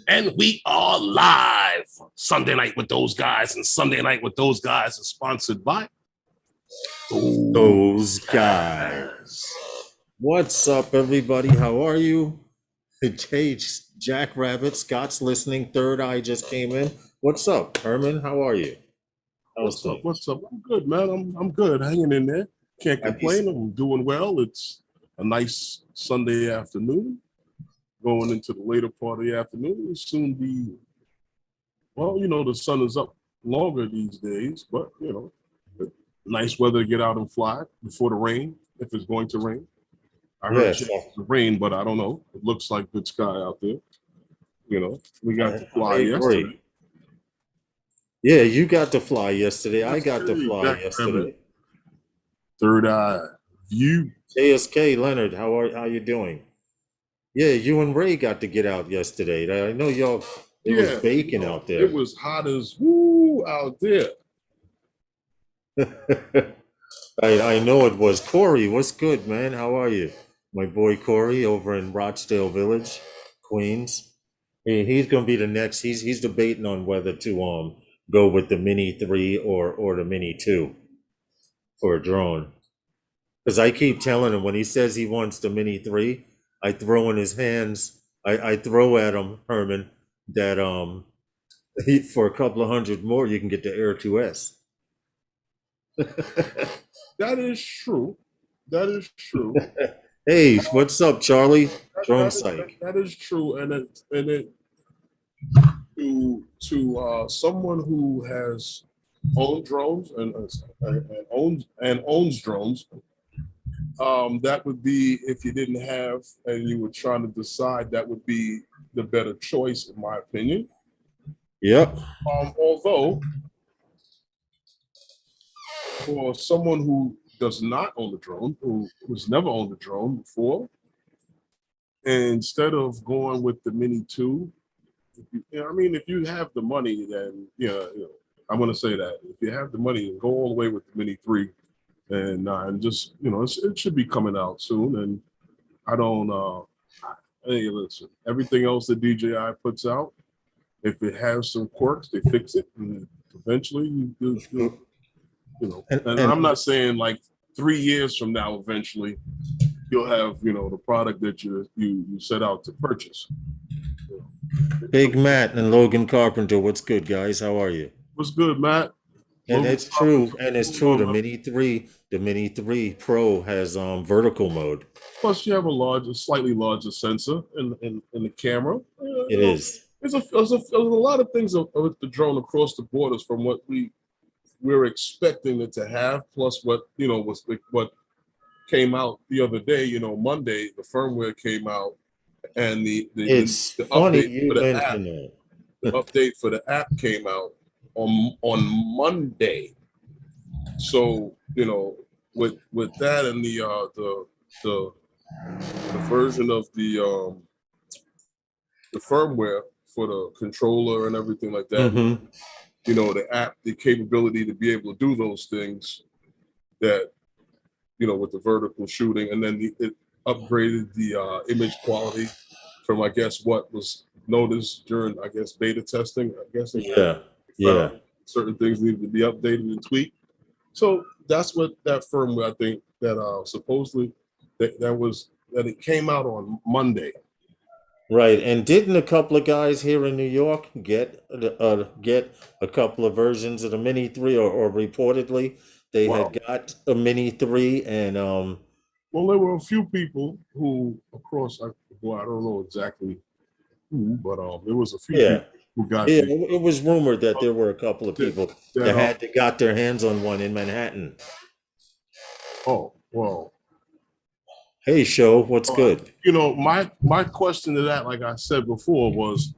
And we are live. Sunday Night with Those Guys and Sunday Night with Those Guys is sponsored by Those guys. What's up, everybody? How are you? Hey, Jackrabbit, Scott's listening. Third Eye just came in. What's up, Herman? How are you? What's up? What's up? I'm good, man. I'm good. Hanging in there. Can't complain. I'm doing well. It's a nice Sunday afternoon. Going into the later part of the afternoon. It'll soon be, well, you know, the sun is up longer these days, but, you know, nice weather to get out and fly before the rain, if it's going to rain. I heard it's rain, but I don't know. It looks like good sky out there. You know, we got to fly yesterday. Yeah, you got to fly yesterday. I got to fly yesterday. Third Eye View. JSK Leonard, how you doing? Yeah, you and Ray got to get out yesterday. I know y'all. It was baking out there. It was hot as woo out there. I know it was. Corey, what's good, man? How are you? My boy Corey over in Rochdale Village, Queens. He's gonna be the next. He's debating on whether to go with the Mini 3 or the Mini 2 for a drone. Because I keep telling him when he says he wants the Mini 3, I throw in his hands. I throw at him, Herman, that for a couple of hundred more you can get the Air 2S. That is true. That is true. Hey, what's up, Charlie? Drone Psych. That is true, and it to someone who has owned drones and owns drones. That would be, if you didn't have and you were trying to decide, that would be the better choice, in my opinion. Yep. Although, for someone who does not own a drone, who's never owned a drone before, instead of going with the Mini 2, if you have the money, then I'm going to say that if you have the money, go all the way with the Mini 3, and just it should be coming out soon. And I don't. Hey, listen, everything else that DJI puts out, if it has some quirks, they fix it, and eventually you and I'm not saying like 3 years from now, eventually you'll have, the product that you set out to purchase. Big Matt and Logan Carpenter, what's good, guys? How are you? What's good, Matt? And it's true. The Mini 3 Pro has vertical mode. Plus, you have a slightly larger sensor in the camera. It is. There's a lot of things with the drone across the borders from what we're expecting it to have, plus what came out the other day, Monday, the firmware came out, and the update for the app. The update for the app came out on Monday. So, with that and the version of the firmware for the controller and everything like that. Mm-hmm. The app, the capability to be able to do those things that, with the vertical shooting, and then it upgraded the image quality from, I guess, what was noticed during, beta testing. Certain things needed to be updated and tweaked. So that's what that firmware, I think, that supposedly that it came out on Monday. Right, and didn't a couple of guys here in New York get a couple of versions of the Mini 3, or reportedly they had got a Mini 3, and well, there were a few people who, across, I don't know exactly who, but there was a few people who got. Yeah, it was rumored that there were a couple of people that got their hands on one in Manhattan. Oh, well. Hey, Show, what's good? My question to that, like I said before, was,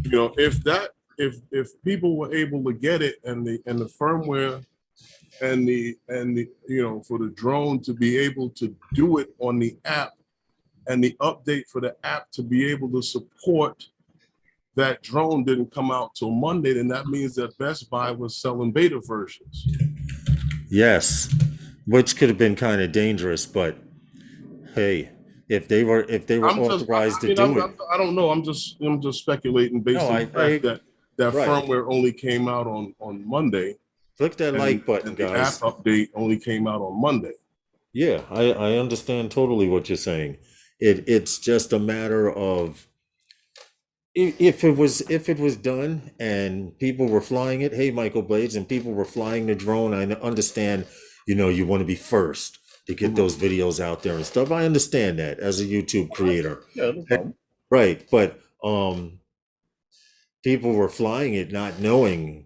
if people were able to get it, and the firmware and the for the drone to be able to do it on the app, and the update for the app to be able to support that drone didn't come out till Monday, then that means that Best Buy was selling beta versions. Yes, which could have been kind of dangerous, but hey, If they were I'm just, authorized I to mean, do it. I don't know. I'm just speculating based No, on the fact that that right. firmware only came out on Monday, Click that like button, and the app guys. update only came out on Monday. Yeah, I understand totally what you're saying. It's just a matter of if it was done and people were flying it. Hey, Michael Blades, and people were flying the drone. I understand, you want to be first to get those videos out there and stuff. I understand that as a YouTube creator. Yeah, no problem. Right, but people were flying it not knowing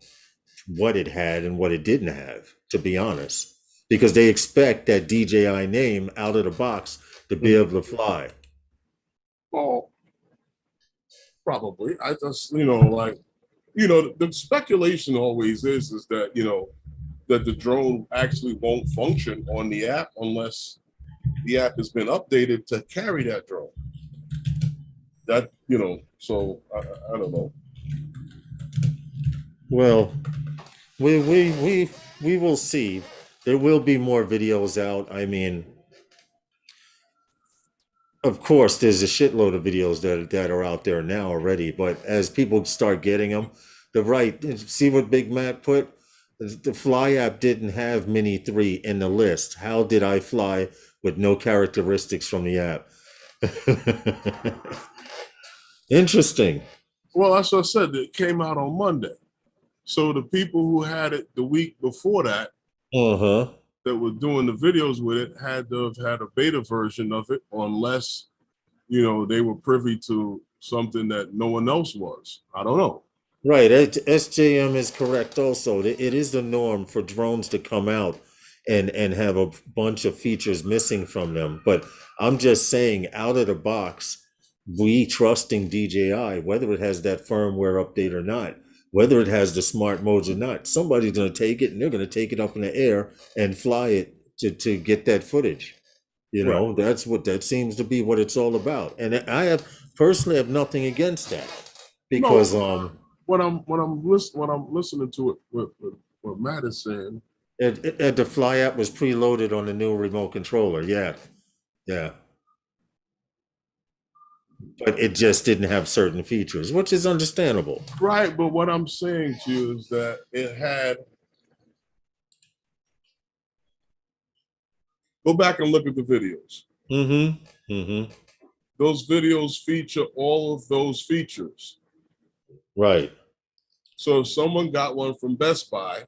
what it had and what it didn't have, to be honest, because they expect that DJI name out of the box to be able to fly. Well, probably. I just, the speculation always is that, that the drone actually won't function on the app unless the app has been updated to carry that drone. That, so I don't know. Well, we will see. There will be more videos out. I mean, of course, there's a shitload of videos that are out there now already. But as people start getting them, see what Big Mac put. The Fly app didn't have Mini 3 in the list. How did I fly with no characteristics from the app? Interesting. Well, that's what I said. It came out on Monday. So the people who had it the week before that, that were doing the videos with it, had to have had a beta version of it, unless, they were privy to something that no one else was. I don't know. Right. SJM is correct also. It is the norm for drones to come out and have a bunch of features missing from them. But I'm just saying, out of the box, we trusting DJI, whether it has that firmware update or not, whether it has the smart modes or not, somebody's going to take it and they're going to take it up in the air and fly it to get that footage. Right. That seems to be what it's all about. And I personally have nothing against that, because when I'm listening to it, what Matt is saying, the Fly app was preloaded on the new remote controller. Yeah. But it just didn't have certain features, which is understandable. Right, but what I'm saying to you is that it had. Go back and look at the videos. Those videos feature all of those features. Right. So if someone got one from Best Buy,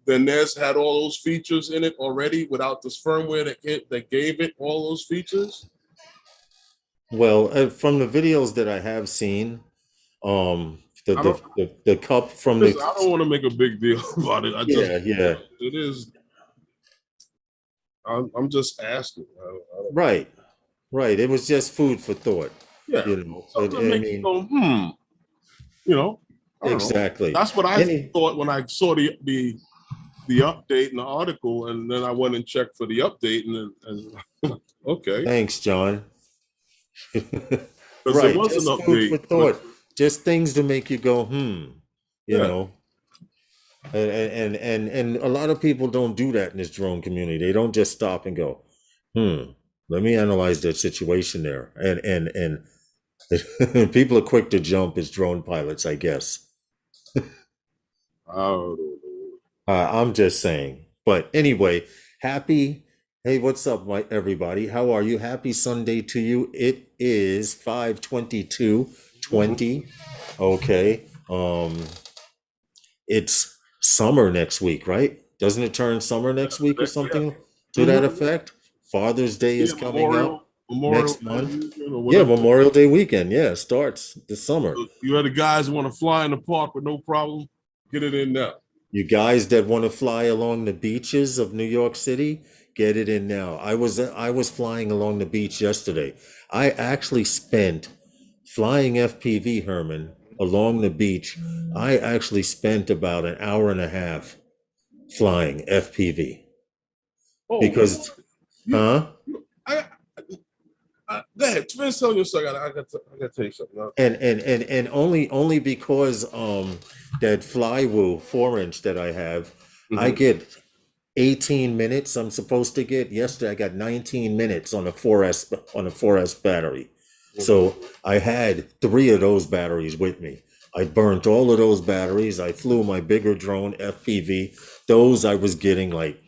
then theirs had all those features in it already without this firmware that gave it all those features. Well, from the videos that I have seen, the cup from I don't want to make a big deal about it. It is. I'm just asking. Right. It was just food for thought. Yeah. Something makes you go, Exactly. That's what I thought when I saw the update in the article, and then I went and checked for the update, and okay. Thanks, John. Right. It was just an update, food for thought. Just things to make you go, you know. And a lot of people don't do that in this drone community. They don't just stop and go, let me analyze that situation there. And people are quick to jump as drone pilots, I guess. I'm just saying. But anyway, hey, what's up, everybody? How are you? Happy Sunday to you. It is 5/22/20. Okay. It's summer next week, right? Doesn't it turn summer next week or something to that effect? Father's Day is coming up next month. Memorial Day weekend. Yeah, starts this summer. You other guys who want to fly in the park with no problem, get it in now. You guys that want to fly along the beaches of New York City, get it in now. I was flying along the beach yesterday. I actually spent flying FPV, Herman, along the beach. I actually spent about an hour and a half flying FPV. Because, go ahead. Finish telling you something. I got to tell you something. And only because that Flywoo 4-inch that I have, I get 18 minutes I'm supposed to get. Yesterday I got 19 minutes on a 4S battery. So I had 3 of those batteries with me. I burnt all of those batteries. I flew my bigger drone FPV. Those I was getting like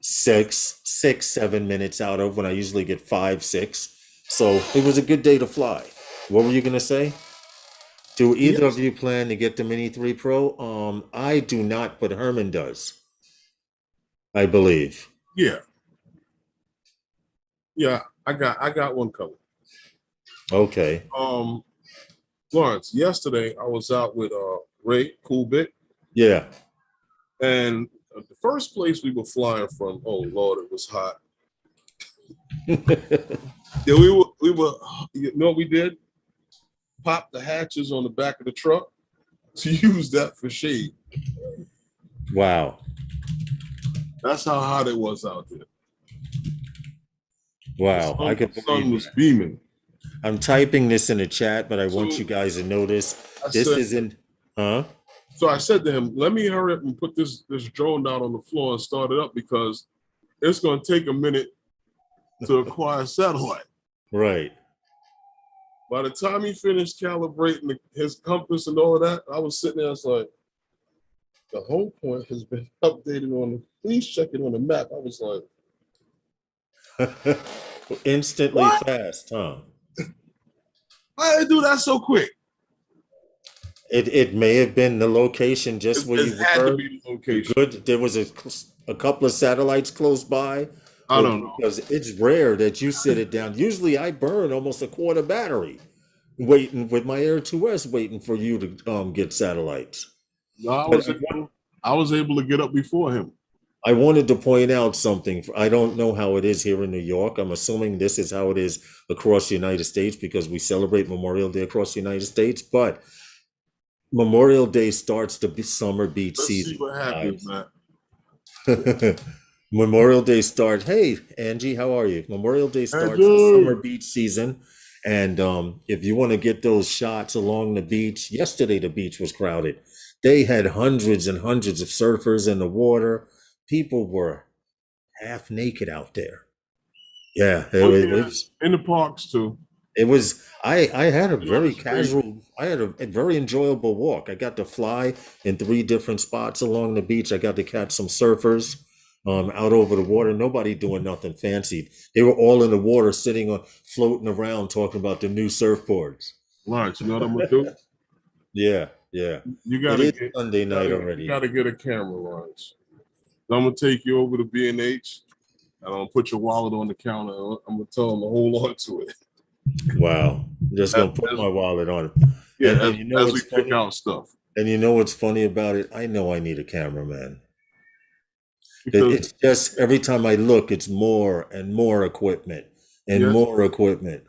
7 minutes out of when I usually get 5, 6. So it was a good day to fly. What were you gonna say? Do either of Yes. you plan to get the Mini 3 Pro? I do not, but Herman does, I believe. Yeah. Yeah. I got one coming. Okay. Lawrence, yesterday I was out with Ray Coolbit, Yeah. and the first place we were flying from, oh Lord, it was hot. Yeah, we were you know what we did? Pop the hatches on the back of the truck to use that for shade. Wow. That's how hot it was out there. Wow. I could The sun believe was that. beaming. I'm typing this in the chat, but I want So you guys to notice I this said, isn't, huh? so I said to him, let me hurry up and put this drone down on the floor and start it up because it's going to take a minute to acquire satellite. Right. By the time he finished calibrating his compass and all of that, I was sitting there, I was like, the whole point has been updated on the, please check it on the map. I was like, Instantly what? fast, huh? Why did I do that so quick? It may have been the location just where you It had to were. be the location. Good. There was a couple of satellites close by. I don't know. Because it's rare that you sit it down. Usually I burn almost a quarter battery waiting with my Air 2S waiting for you to get satellites. No, But I was able to get up before him. I wanted to point out something. I don't know how it is here in New York. I'm assuming this is how it is across the United States because we celebrate Memorial Day across the United States. But Memorial Day starts the summer beach Let's season. see what happens, man. Memorial Day starts. Hey, Angie, how are you? Memorial Day starts the Andrew. summer beach season. And if you want to get those shots along the beach, yesterday the beach was crowded. They had hundreds and hundreds of surfers in the water. People were half naked out there. Yeah, it was. In the parks too. It was. I had a You know, very it's crazy. casual. I had a very enjoyable walk. I got to fly in 3 different spots along the beach. I got to catch some surfers out over the water. Nobody doing nothing fancy. They were all in the water, sitting on, floating around, talking about the new surfboards. Lawrence, you know what I'm gonna do? Yeah, yeah. You It gotta is get Sunday night you already. gotta get a camera, Lawrence. I'm gonna take you over to B&H and I'm gonna put your wallet on the counter. I'm gonna tell them to hold on to it. Wow. I'm just gonna put my wallet on it. Yeah, And you know as we what's pick funny? out stuff. And you know what's funny about it? I know I need a cameraman. Because It's just every time I look, it's more and more equipment and Yes. more equipment.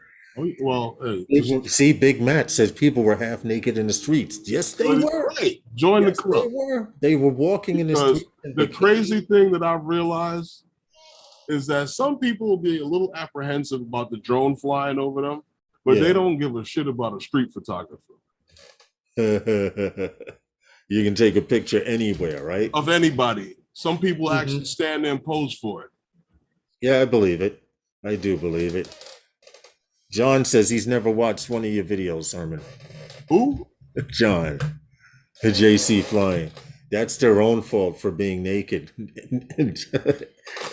well, hey, See, Big Matt says people were half naked in the streets. Yes, they were. right. Join Yes, the club. they were. They were walking in the Because street. in the bikinis. crazy thing that I've realized is that some people will be a little apprehensive about the drone flying over them, but Yeah. they don't give a shit about a street photographer. You can take a picture anywhere, right? Of anybody. Some people Mhm. actually stand there and pose for it. Yeah, I believe it. I do believe it. John says he's never watched one of your videos, Herman. Who? John, the JC flying. That's their own fault for being naked.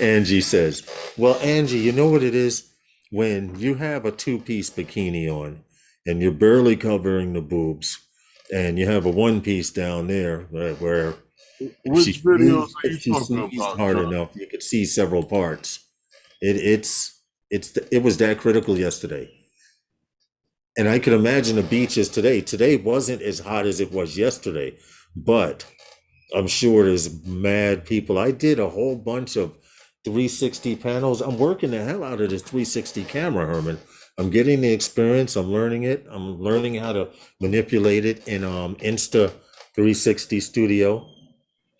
Angie says, well, Angie, you know what it is? When you have a 2-piece bikini on and you're barely covering the boobs and you have a 1-piece down there where Which videos are if you she talking sneezed about, hard John? enough, you could see several parts. It was that critical yesterday. And I can imagine the beaches today. Today wasn't as hot as it was yesterday, but I'm sure there's mad people. I did a whole bunch of 360 panels. I'm working the hell out of this 360 camera, Herman. I'm getting the experience. I'm learning it. I'm learning how to manipulate it in Insta 360 Studio.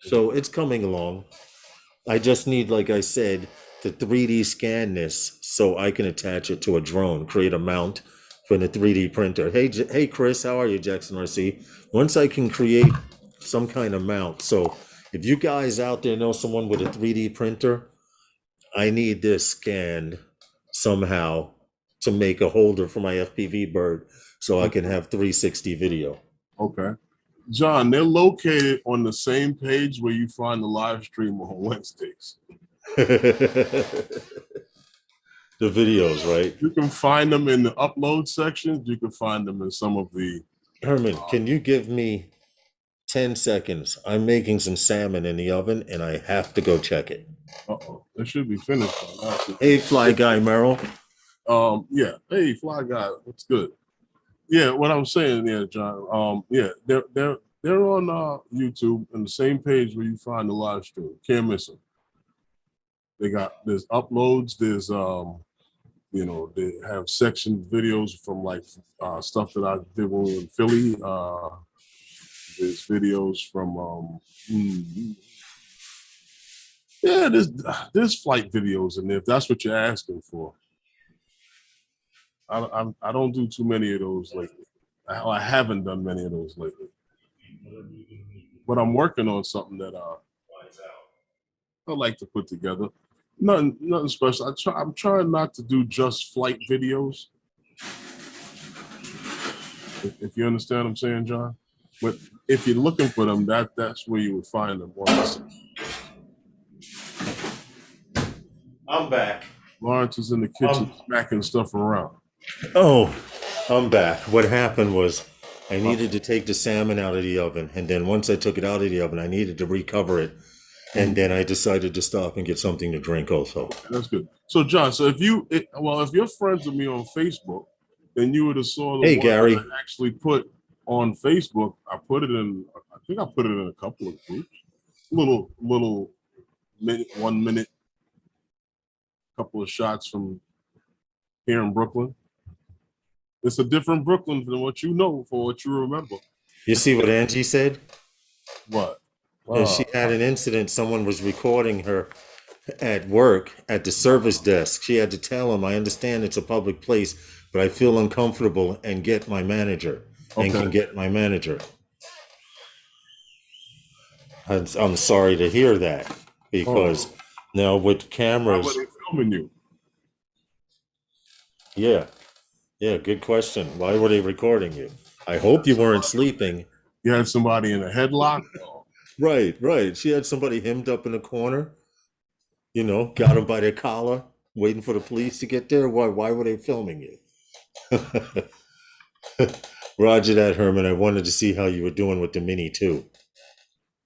So it's coming along. I just need, like I said, to 3D scan this so I can attach it to a drone, create a mount for the 3D printer. Hey, Chris, how are you, Jackson RC? Once I can create some kind of mount, so If you guys out there know someone with a 3D printer, I need this scanned somehow to make a holder for my FPV bird so I can have 360 video. Okay. John, they're located on the same page where you find the live stream on Wednesdays. The videos, right? You can find them in the upload sections. You can find them in some of the... Herman, can you give me 10 seconds? I'm making some salmon in the oven and I have to go check it. Uh-oh, it should be finished. Hey, Fly Guy Merrill. Yeah. Hey, Fly Guy, what's good? Yeah, what I'm saying there, John. Yeah, they're on YouTube on the same page where you find the live stream. Can't miss them. There's uploads. There's you know, they have section videos from like stuff that I did when we were in Philly. There's videos from yeah, there's flight videos in there if that's what you're asking for. I don't do too many of those lately. I haven't done many of those lately. But I'm working on something that I like to put together. Nothing special. I'm trying not to do just flight videos. If you understand what I'm saying, John. But if you're looking for them, that's where you would find them. I'm back. Lawrence is in the kitchen smacking stuff around. Oh, I'm back. What happened was I needed to take the salmon out of the oven. And then once I took it out of the oven, I needed to recover it. And then I decided to stop and get something to drink also. That's good. So, John, so if you're friends with me on Facebook, then you would have saw the one Gary. that I actually put on Facebook. I think I put it in a couple of groups. Little minute, 1 minute, couple of shots from here in Brooklyn. It's a different Brooklyn than what you know for what you remember. You see what Angie said? What? She had an incident. Someone was recording her at work at the service desk. She had to tell him, I understand it's a public place, but I feel uncomfortable and get my manager and can get my manager. I'm sorry to hear that because now with cameras. Why were they filming you? Yeah, good question. Why were they recording you? I hope you weren't sleeping. You had somebody in a headlock? Right. She had somebody hemmed up in a corner, you know, got him by their collar, waiting for the police to get there. Why were they filming you? Roger that, Herman. I wanted to see how you were doing with the Mini too.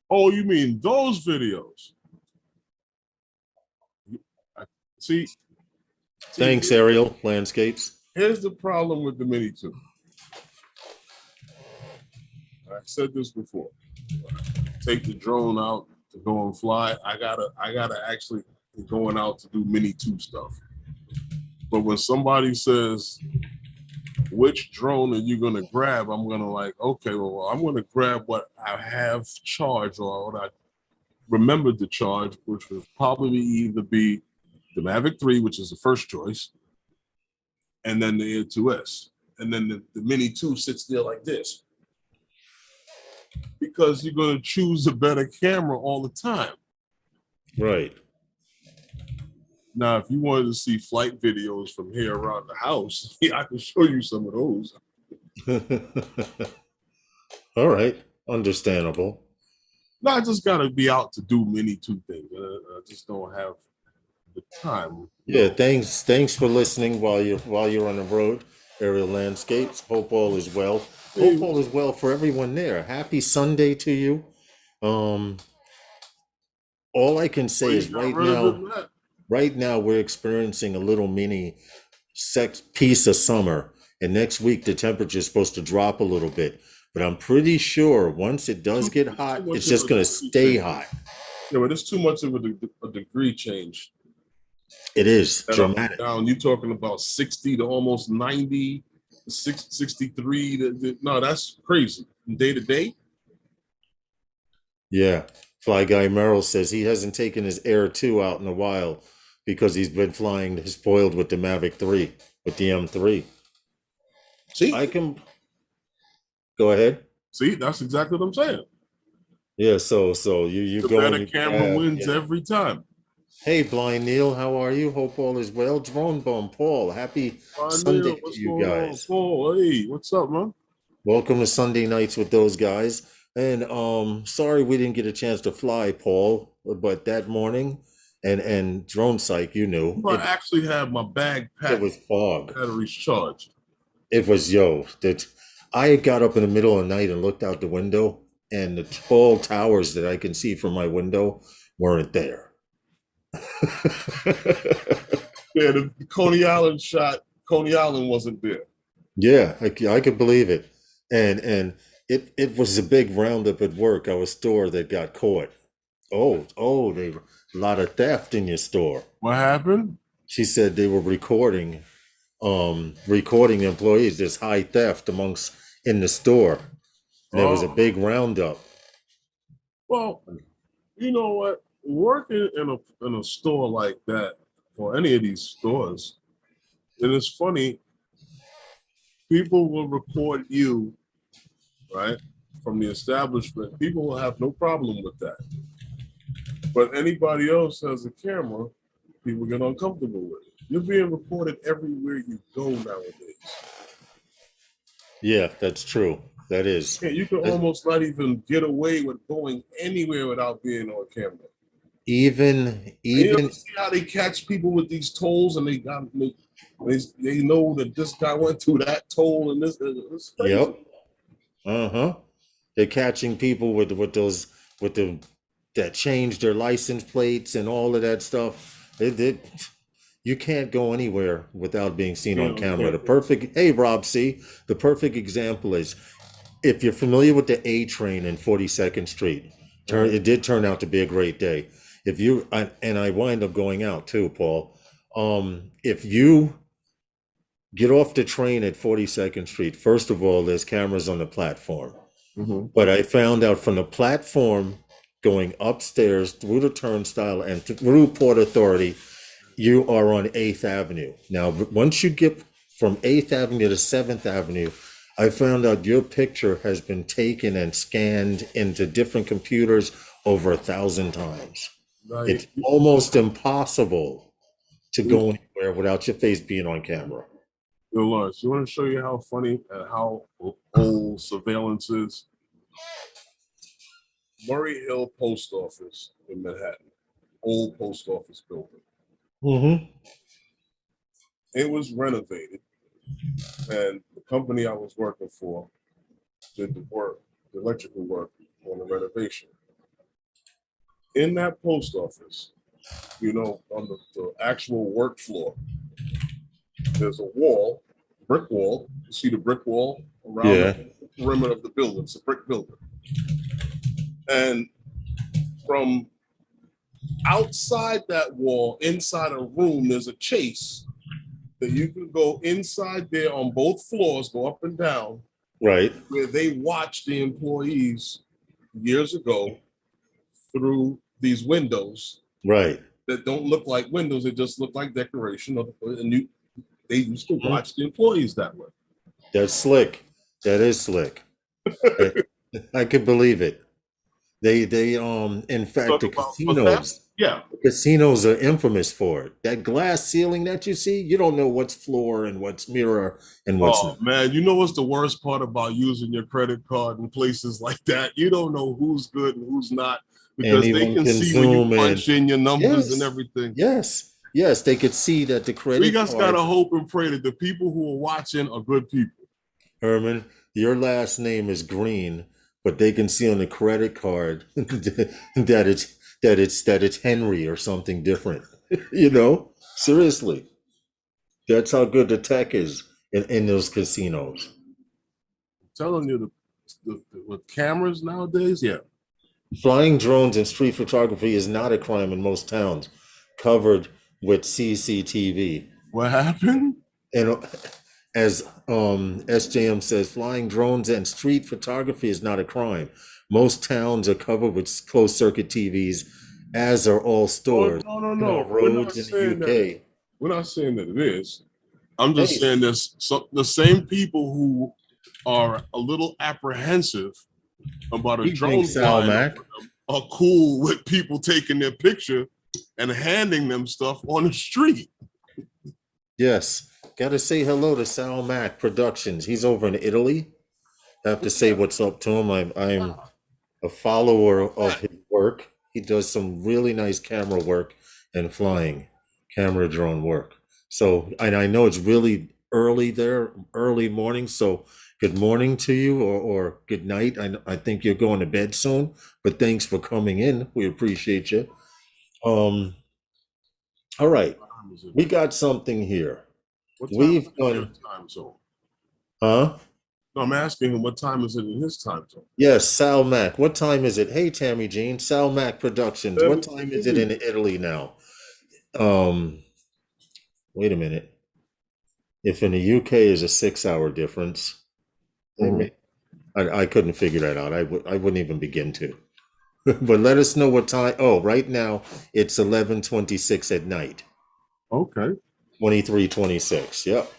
Oh, you mean those videos? See? Thanks, Ariel Landscapes. Here's the problem with the Mini 2. I said this before. Take the drone out to go and fly. I gotta actually be going out to do Mini 2 stuff. But when somebody says, which drone are you gonna grab? I'm gonna like, okay, well, I'm gonna grab what I have charged or what I remembered to charge, which would probably either be the Mavic 3, which is the first choice, and then the Air 2S. And then the Mini 2 sits there like this. Because you're going to choose a better camera all the time. Right. Now, if you wanted to see flight videos from here around the house, I can show you some of those. All right. Understandable. No, I just got to be out to do Mini 2 things. I just don't have the time. Yeah, thanks for listening while you're on the road. Aerial Landscapes. Hope all is well. Hope all is well for everyone there. Happy Sunday to you. All I can say is right now we're experiencing a little mini piece of summer, and next week the temperature is supposed to drop a little bit. But I'm pretty sure once it does get hot, it's just going to stay hot. Yeah, but it's too much of a degree change. It is dramatic. Down, you're talking about 60 to almost 90, 63. No, that's crazy. From day to day. Yeah. Fly Guy Merrill says he hasn't taken his Air 2 out in a while because he's been flying spoiled with the Mavic 3, with the M3. See? I can... Go ahead. See, that's exactly what I'm saying. Yeah, so you The going better to camera wins yeah. every time. Hey, Blind Neil, how are you? Hope all is well. Drone Bum Paul, happy Sunday Neil, to what's you going on, guys. Paul? Hey, what's up, man? Welcome to Sunday nights with those guys. And sorry we didn't get a chance to fly, Paul, but that morning and drone psych, you knew I actually have my bag it packed, was fog. batteries charged. It was that I got up in the middle of the night and looked out the window, and the tall towers that I can see from my window weren't there. Yeah, the Coney Island shot. Coney Island wasn't there. Yeah, I could believe it. And it was a big roundup at work. Our store that got caught. They a lot of theft in your store. What happened? She said they were recording employees. There's high theft amongst in the store. There was a Oh, big roundup. well, you know what? Working in a store like that, or any of these stores, it is funny. People will record you, right, from the establishment. People will have no problem with that. But anybody else has a camera, people get uncomfortable with it. You're being recorded everywhere you go nowadays. Yeah, that's true. That is. Yeah, you can almost not even get away with going anywhere without being on camera. Even And you ever even see how they catch people with these tolls, and they know that this guy went through that toll, and this it's crazy. Yep. Uh-huh. They're catching people with the that changed their license plates and all of that stuff. You can't go anywhere without being seen You on know, camera. Hey Rob C, the perfect example is if you're familiar with the A train in 42nd Street, it did turn out to be a great day. If you and I wind up going out too, Paul. If you get off the train at 42nd Street, first of all, there's cameras on the platform. mm-hmm. But I found out from the platform going upstairs through the turnstile and through Port Authority, you are on 8th Avenue. Now, once you get from 8th Avenue to 7th Avenue, I found out your picture has been taken and scanned into different computers over 1,000 times. Like, It's almost impossible to go anywhere without your face being on camera. yo, Lawrence, you want to show you how funny and how old surveillance is? Murray Hill Post Office in Manhattan, old post office building. Mm-hmm. It was renovated, and the company I was working for did the work, the electrical work on the renovation. In that post office, you know, on the actual work floor, there's a wall, brick wall. You see the brick wall around Yeah. the perimeter of the building. It's a brick building. And from outside that wall, inside a room, there's a chase that you can go inside there on both floors, go up and down, Right. where they watch the employees years ago through these windows Right. that don't look like windows, they just look like decoration. And they used to Mhm. watch the employees that way. That's slick. That is slick. I, I could believe it. They in fact Talk the about for theft? Yeah. casinos are infamous for it. That glass ceiling that you see, you don't know what's floor and what's mirror and what's Oh not. man, you know what's the worst part about using your credit card in places like that? You don't know who's good and who's not because they Anyone can can see when you zoom in. punch in your numbers and Yes. everything. Yes, they could see that the We credit just gotta card, hope and pray that the people who are watching are good people. Herman, your last name is Green, but they can see on the credit card that it's Henry or something different. You know? Seriously. That's how good the tech is in those casinos. I'm telling you, with cameras nowadays, yeah. Flying drones and street photography is not a crime in most towns covered with CCTV. What happened? And as SJM says, flying drones and street photography is not a crime. Most towns are covered with closed circuit TVs, as are all Oh stores. no, no, You know, no. We're not roads in the saying that. UK. We're not saying that it is. I'm just Hey, saying this. So the same people who are a little apprehensive about a Evening, drone Sal flying Mac. over them are cool with people taking their picture and handing them stuff on the street. Yes. Got to say hello to Sal Mac Productions. He's over in Italy. I have to say what's up to him. I'm a follower of his work. He does some really nice camera work and flying camera drone work. So, and I know it's really early there, early morning. So, good morning to you, or good night. I think you're going to bed soon, but thanks for coming in. We appreciate you. All right, we got something here. What time is We've it in your done, time zone? huh? No, I'm asking him what time is it in his time zone. Yes, Sal Mac. What time is it? Hey, Tammy Jean, Sal Mac Productions. What time is it in Italy now? Um, Wait a minute. If in the UK is a 6 hour difference, I couldn't figure that out. I wouldn't even begin to. But let us know what time. Oh, right now it's 11:26 at night. Okay. 23:26. Yep.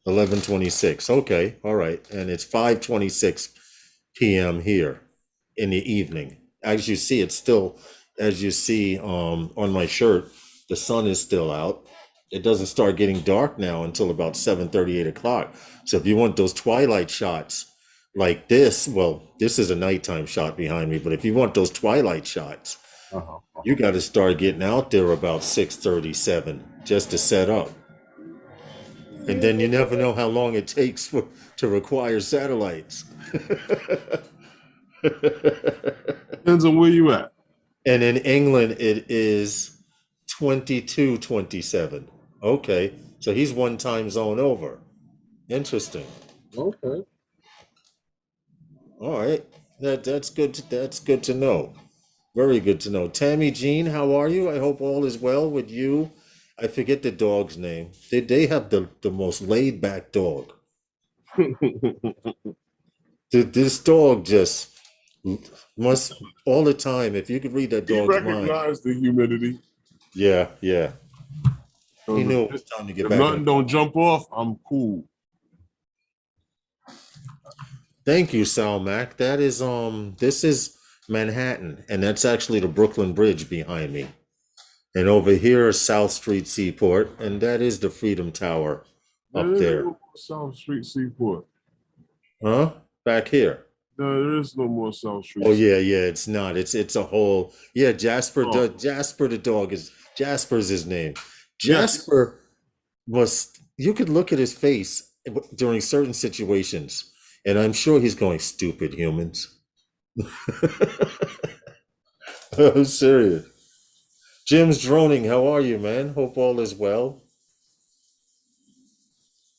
11:26. Okay. All right. And it's 5:26 p.m. here in the evening. As you see, it's still, as you see on my shirt, the sun is still out. It doesn't start getting dark now until about 7:30, 8 o'clock. So if you want those twilight shots like this, well, this is a nighttime shot behind me, but if you want those twilight shots, you got to start getting out there about 6:37 just to set up. And then you never know how long it takes to require satellites. Depends on where you at. And in England, it is 22:27. Okay, so he's one time zone over. Interesting. Okay. All right, that's good. That's good to know. Very good to know. Tammy Jean, how are you? I hope all is well with you. I forget the dog's name. They have the most laid back dog. This dog just must all the time. If you could read that He dog's mind, recognized the humidity. yeah, yeah. He So knew it was time to get if back in nothing the don't car. jump off, I'm cool. Thank you, Sal Mac. That is this is Manhattan, and that's actually the Brooklyn Bridge behind me. And over here is South Street Seaport, and that is the Freedom Tower up There is there. no South Street Seaport. Huh? Back here. No, there is no more South Street. Oh yeah, yeah, it's not. It's a whole, yeah, Jasper Oh. Jasper the dog is Jasper's his name. Yes. Jasper was, you could look at his face during certain situations, and I'm sure he's going, stupid humans. I'm serious. Jim's droning. How are you, man? Hope all is well.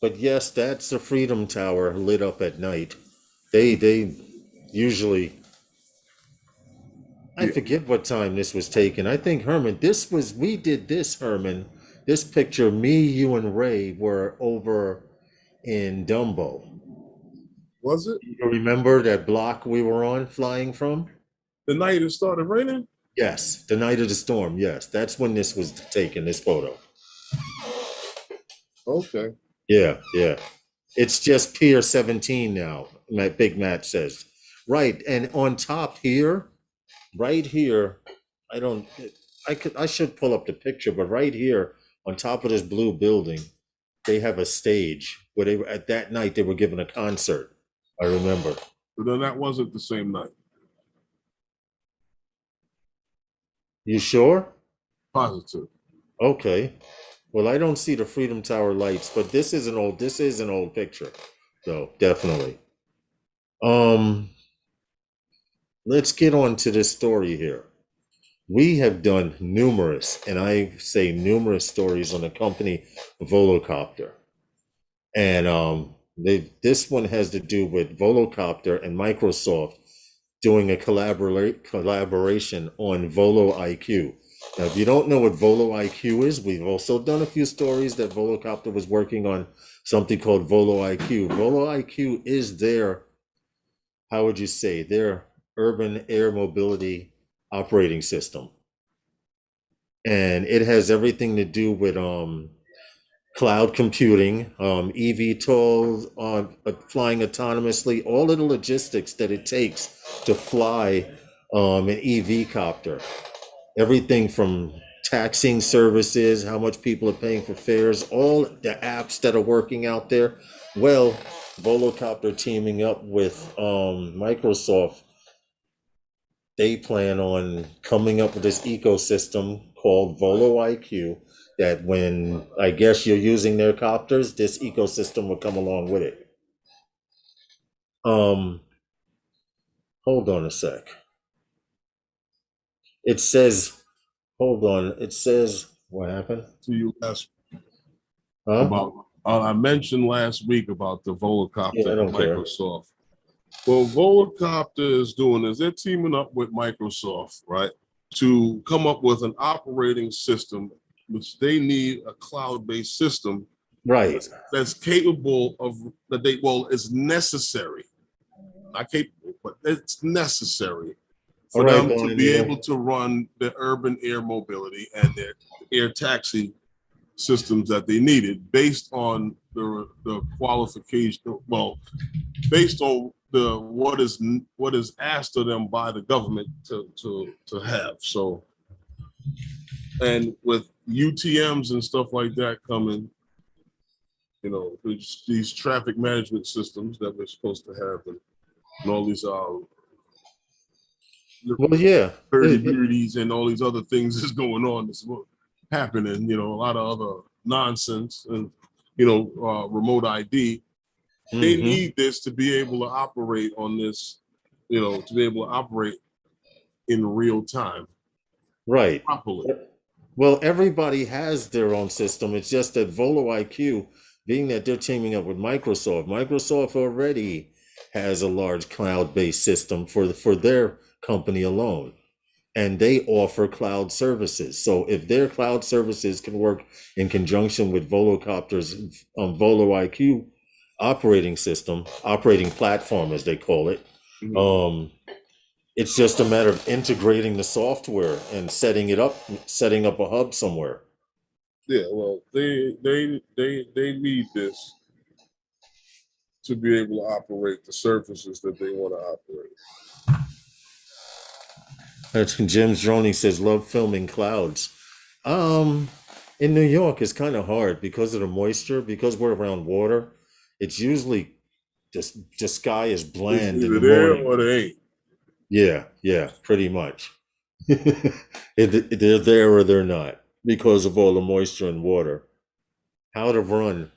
But yes, that's the Freedom Tower lit up at night. They usually, I forget what time this was taken. I think Herman, we did this, Herman. This picture, me, you, and Ray were over in Dumbo. Was it You remember that block we were on flying from? the night it started raining? Yes, the night of the storm. Yes, that's when this was taken, this photo. Okay. Yeah, yeah. It's just Pier 17 now, Big Matt says. Right, and on top here, right here, I don't, I should pull up the picture, but right here, on top of this blue building, they have a stage where they were, at that night, they were giving a concert. I remember. But then that wasn't the same night. You sure? Positive. Okay. Well, I don't see the Freedom Tower lights, but this is an old picture, though, definitely. Let's get on to this story here. We have done numerous, and I say numerous stories on the company VoloCopter. And this one has to do with VoloCopter and Microsoft doing a collaboration on VoloIQ. Now, if you don't know what VoloIQ is, we've also done a few stories that VoloCopter was working on something called VoloIQ. VoloIQ is their, how would you say, their urban air mobility operating system. And it has everything to do with cloud computing, eVTOL, flying autonomously, all of the logistics that it takes to fly an EV copter. Everything from taxing services, how much people are paying for fares, all the apps that are working out there. Well, Volocopter teaming up with Microsoft, they plan on coming up with this ecosystem called VoloIQ that when I guess you're using their copters, this ecosystem will come along with it. Um, hold on a sec. It says, hold on. It says, what happened? To you last Huh? about I mentioned last week about the Volocopter Yeah, I and don't care. Microsoft. Well, Volocopter is doing is they're teaming up with Microsoft, right, to come up with an operating system, which they need a cloud-based system Right. that's capable of that they well, it's necessary, not capable, but it's necessary All for right, them to be Volunteer. able to run the urban air mobility and their air taxi systems that they needed based on the qualification, well, based on the what is asked of them by the government to have. So, and with UTMs and stuff like that coming, you know, these traffic management systems that we're supposed to have, and all these Well, yeah. hurdy-gurdies and all these other things is going on. That's happening. You know, a lot of other nonsense and remote ID. They Mhm. need this to be able to operate on this. You know, to be able to operate in real time Right. properly. Well, everybody has their own system. It's just that VoloIQ, being that they're teaming up with Microsoft, Microsoft already has a large cloud-based system for their company alone, and they offer cloud services. So if their cloud services can work in conjunction with Volocopter's VoloIQ operating system, operating platform, as they call it, Mhm. it's just a matter of integrating the software and setting up a hub somewhere. Yeah, well, they need this to be able to operate the surfaces that they want to operate. That's Jim's Droney says, love filming clouds. Um, in New York, it's kind of hard because of the moisture, because we're around water. It's usually just the sky is It's bland in either the there morning. or they ain't. Yeah, yeah, pretty much. They're there or they're not because of all the moisture and water. How to run.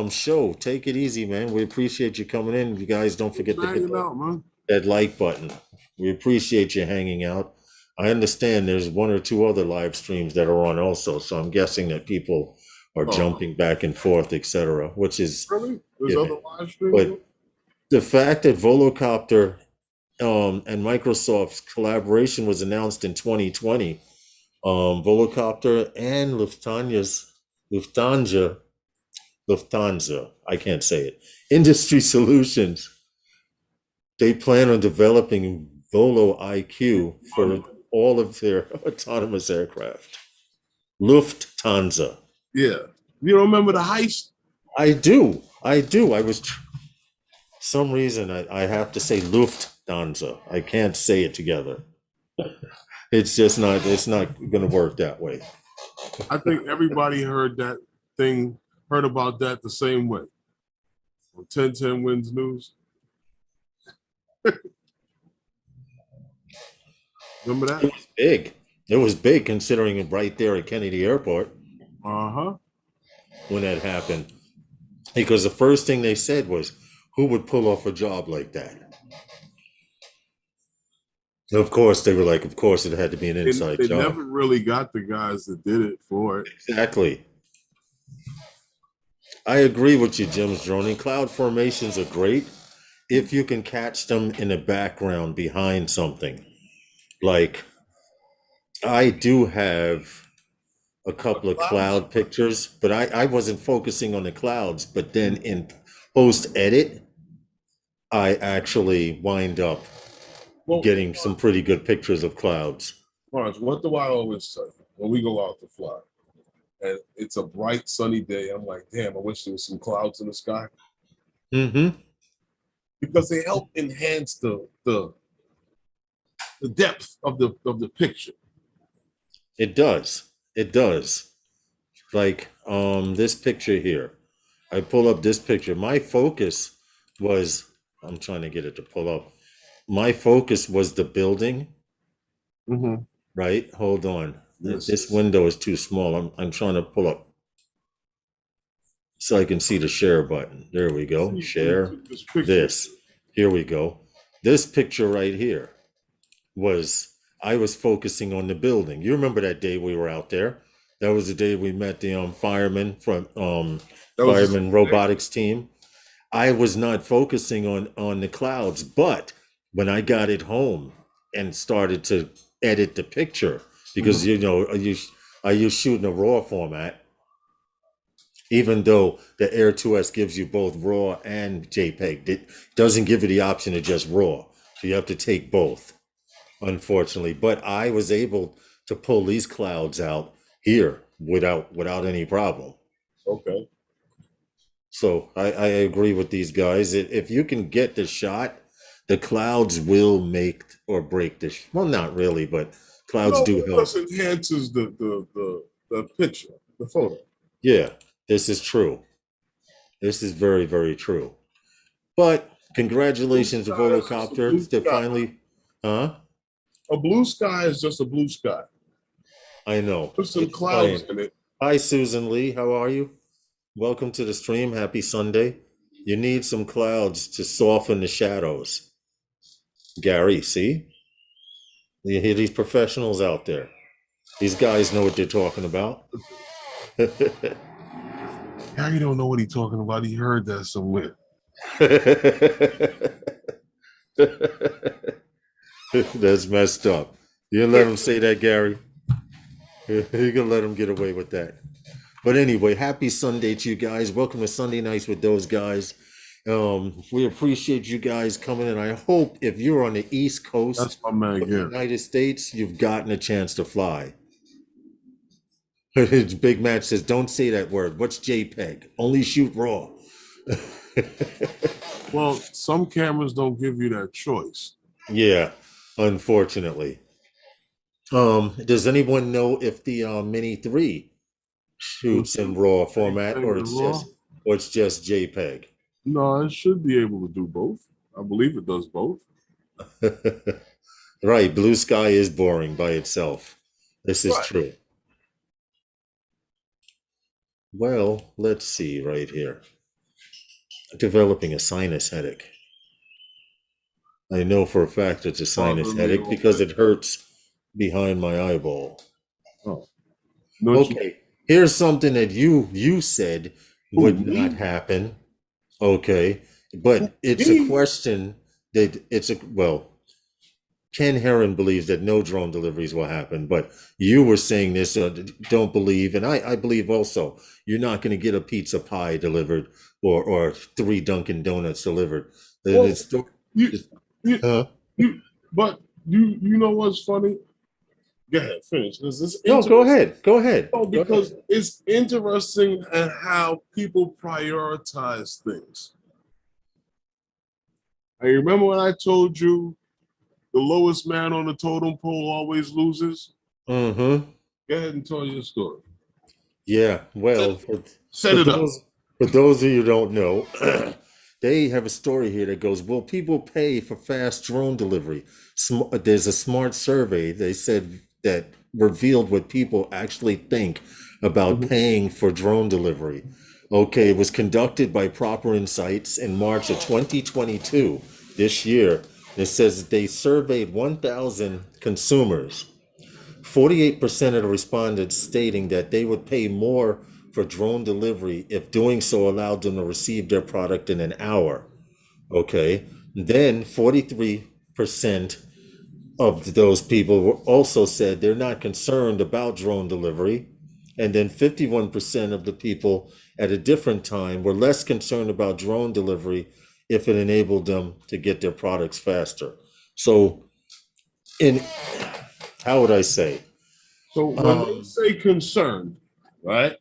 Show, take it easy, man. We appreciate you coming in. You guys don't Just forget to hit hanging out, man. that like button. We appreciate you hanging out. I understand there's one or two other live streams that are on also, so I'm guessing that people are Oh, jumping back and forth, etc., which is, really? There's yeah. other live streams? But the fact that Volocopter and Microsoft's collaboration was announced in 2020, Volocopter and Lufthansa, Lufthansa, I can't say it, Industry Solutions, they plan on developing VoloIQ for all of their autonomous aircraft. Lufthansa. Yeah. You don't remember the heist? I do. I do. Some reason I have to say Lufthansa. I can't say it together. It's not going to work that way. I think everybody heard about that the same way. On 1010 Wins News. Remember It that? was big. It was big considering it right there at Kennedy Airport Uh-huh. when that happened. Because the first thing they said was, who would pull off a job like that? Of course, they were like, of course, it had to be an inside They job. never really got the guys that did it for it. Exactly. I agree with you, Jim's Droney. Cloud formations are great if you can catch them in the background behind something. Like, I do have a couple of Clouds? cloud pictures, but I wasn't focusing on the clouds. But then in post edit, I actually wind up Well, getting some pretty good pictures of clouds. Lawrence, what do I always say when we go out to fly? and it's a bright sunny day. I'm like, damn, I wish there was some clouds in the sky. Mm-hmm. Because they help enhance the depth of the picture. It does. It does. Like this picture here. I pull up this picture. My focus was, I'm trying to get it to pull up. My focus was the building, Mm-hmm. right? Hold on. Yes. This window is too small. I'm trying to pull up so I can see the share button. There we go. Share this. Here we go. This picture right here was, I was focusing on the building. You remember that day we were out there? That was the day we met the fireman from fireman robotics team. I was not focusing on the clouds, but when I got it home and started to edit the picture, because you know I use shooting a raw format, even though the Air 2S gives you both raw and JPEG, it doesn't give you the option of just raw. So you have to take both, unfortunately. But I was able to pull these clouds out here without any problem. Okay. So I agree with these guys. If you can get the shot, the clouds will make or break the well, not really, but clouds do help. This enhances the picture, the photo. Yeah, this is true. This is very, very true. But congratulations to VoloCopter to finally, huh? A blue sky is just a blue sky. I know. Put some clouds in it. Hi, Susan Lee. How are you? Welcome to the stream. Happy Sunday. You need some clouds to soften the shadows. Gary, see? You hear these professionals out there. These guys know what they're talking about. Gary don't know what he's talking about. He heard that somewhere. That's messed up. You let him say that, Gary. You can let him get away with that. But anyway, happy Sunday to you guys. Welcome to Sunday Nights with those guys. We appreciate you guys coming in. I hope if you're on the East Coast of the United States, you've gotten a chance to fly. Big Match says, don't say that word. What's JPEG? Only shoot raw. Well, some cameras don't give you that choice. Yeah, unfortunately. Does anyone know if the Mini 3 shoots in RAW format or it's just JPEG? No, it should be able to do both. I believe it does both. Right, Blue Sky is boring by itself. This is true. Well, let's see right here. Developing a sinus headache. I know for a fact it's a sinus headache because it hurts behind my eyeball. Oh. Okay, here's something that you said would not happen. Okay, but it's a question that Ken Herron believes that no drone deliveries will happen, but you were saying this, don't believe, and I believe also, you're not going to get a pizza pie delivered or 3 Dunkin' Donuts delivered. But you know what's funny? Go ahead, finish. No, go ahead. Oh, because it's interesting at how people prioritize things. I remember when I told you the lowest man on the totem pole always loses. Mm-hmm. Go ahead and tell your story. Yeah, well, for those of you who don't know, they have a story here that goes, will people pay for fast drone delivery? There's a smart survey, they said, that revealed what people actually think about paying for drone delivery. Okay, it was conducted by Proper Insights in March of 2022, this year. It says that they surveyed 1,000 consumers. 48% of the respondents stating that they would pay more for drone delivery if doing so allowed them to receive their product in an hour. Okay, then 43% of those people also said they're not concerned about drone delivery. And then 51% of the people at a different time were less concerned about drone delivery if it enabled them to get their products faster. So how would I say? So when they say concerned, right?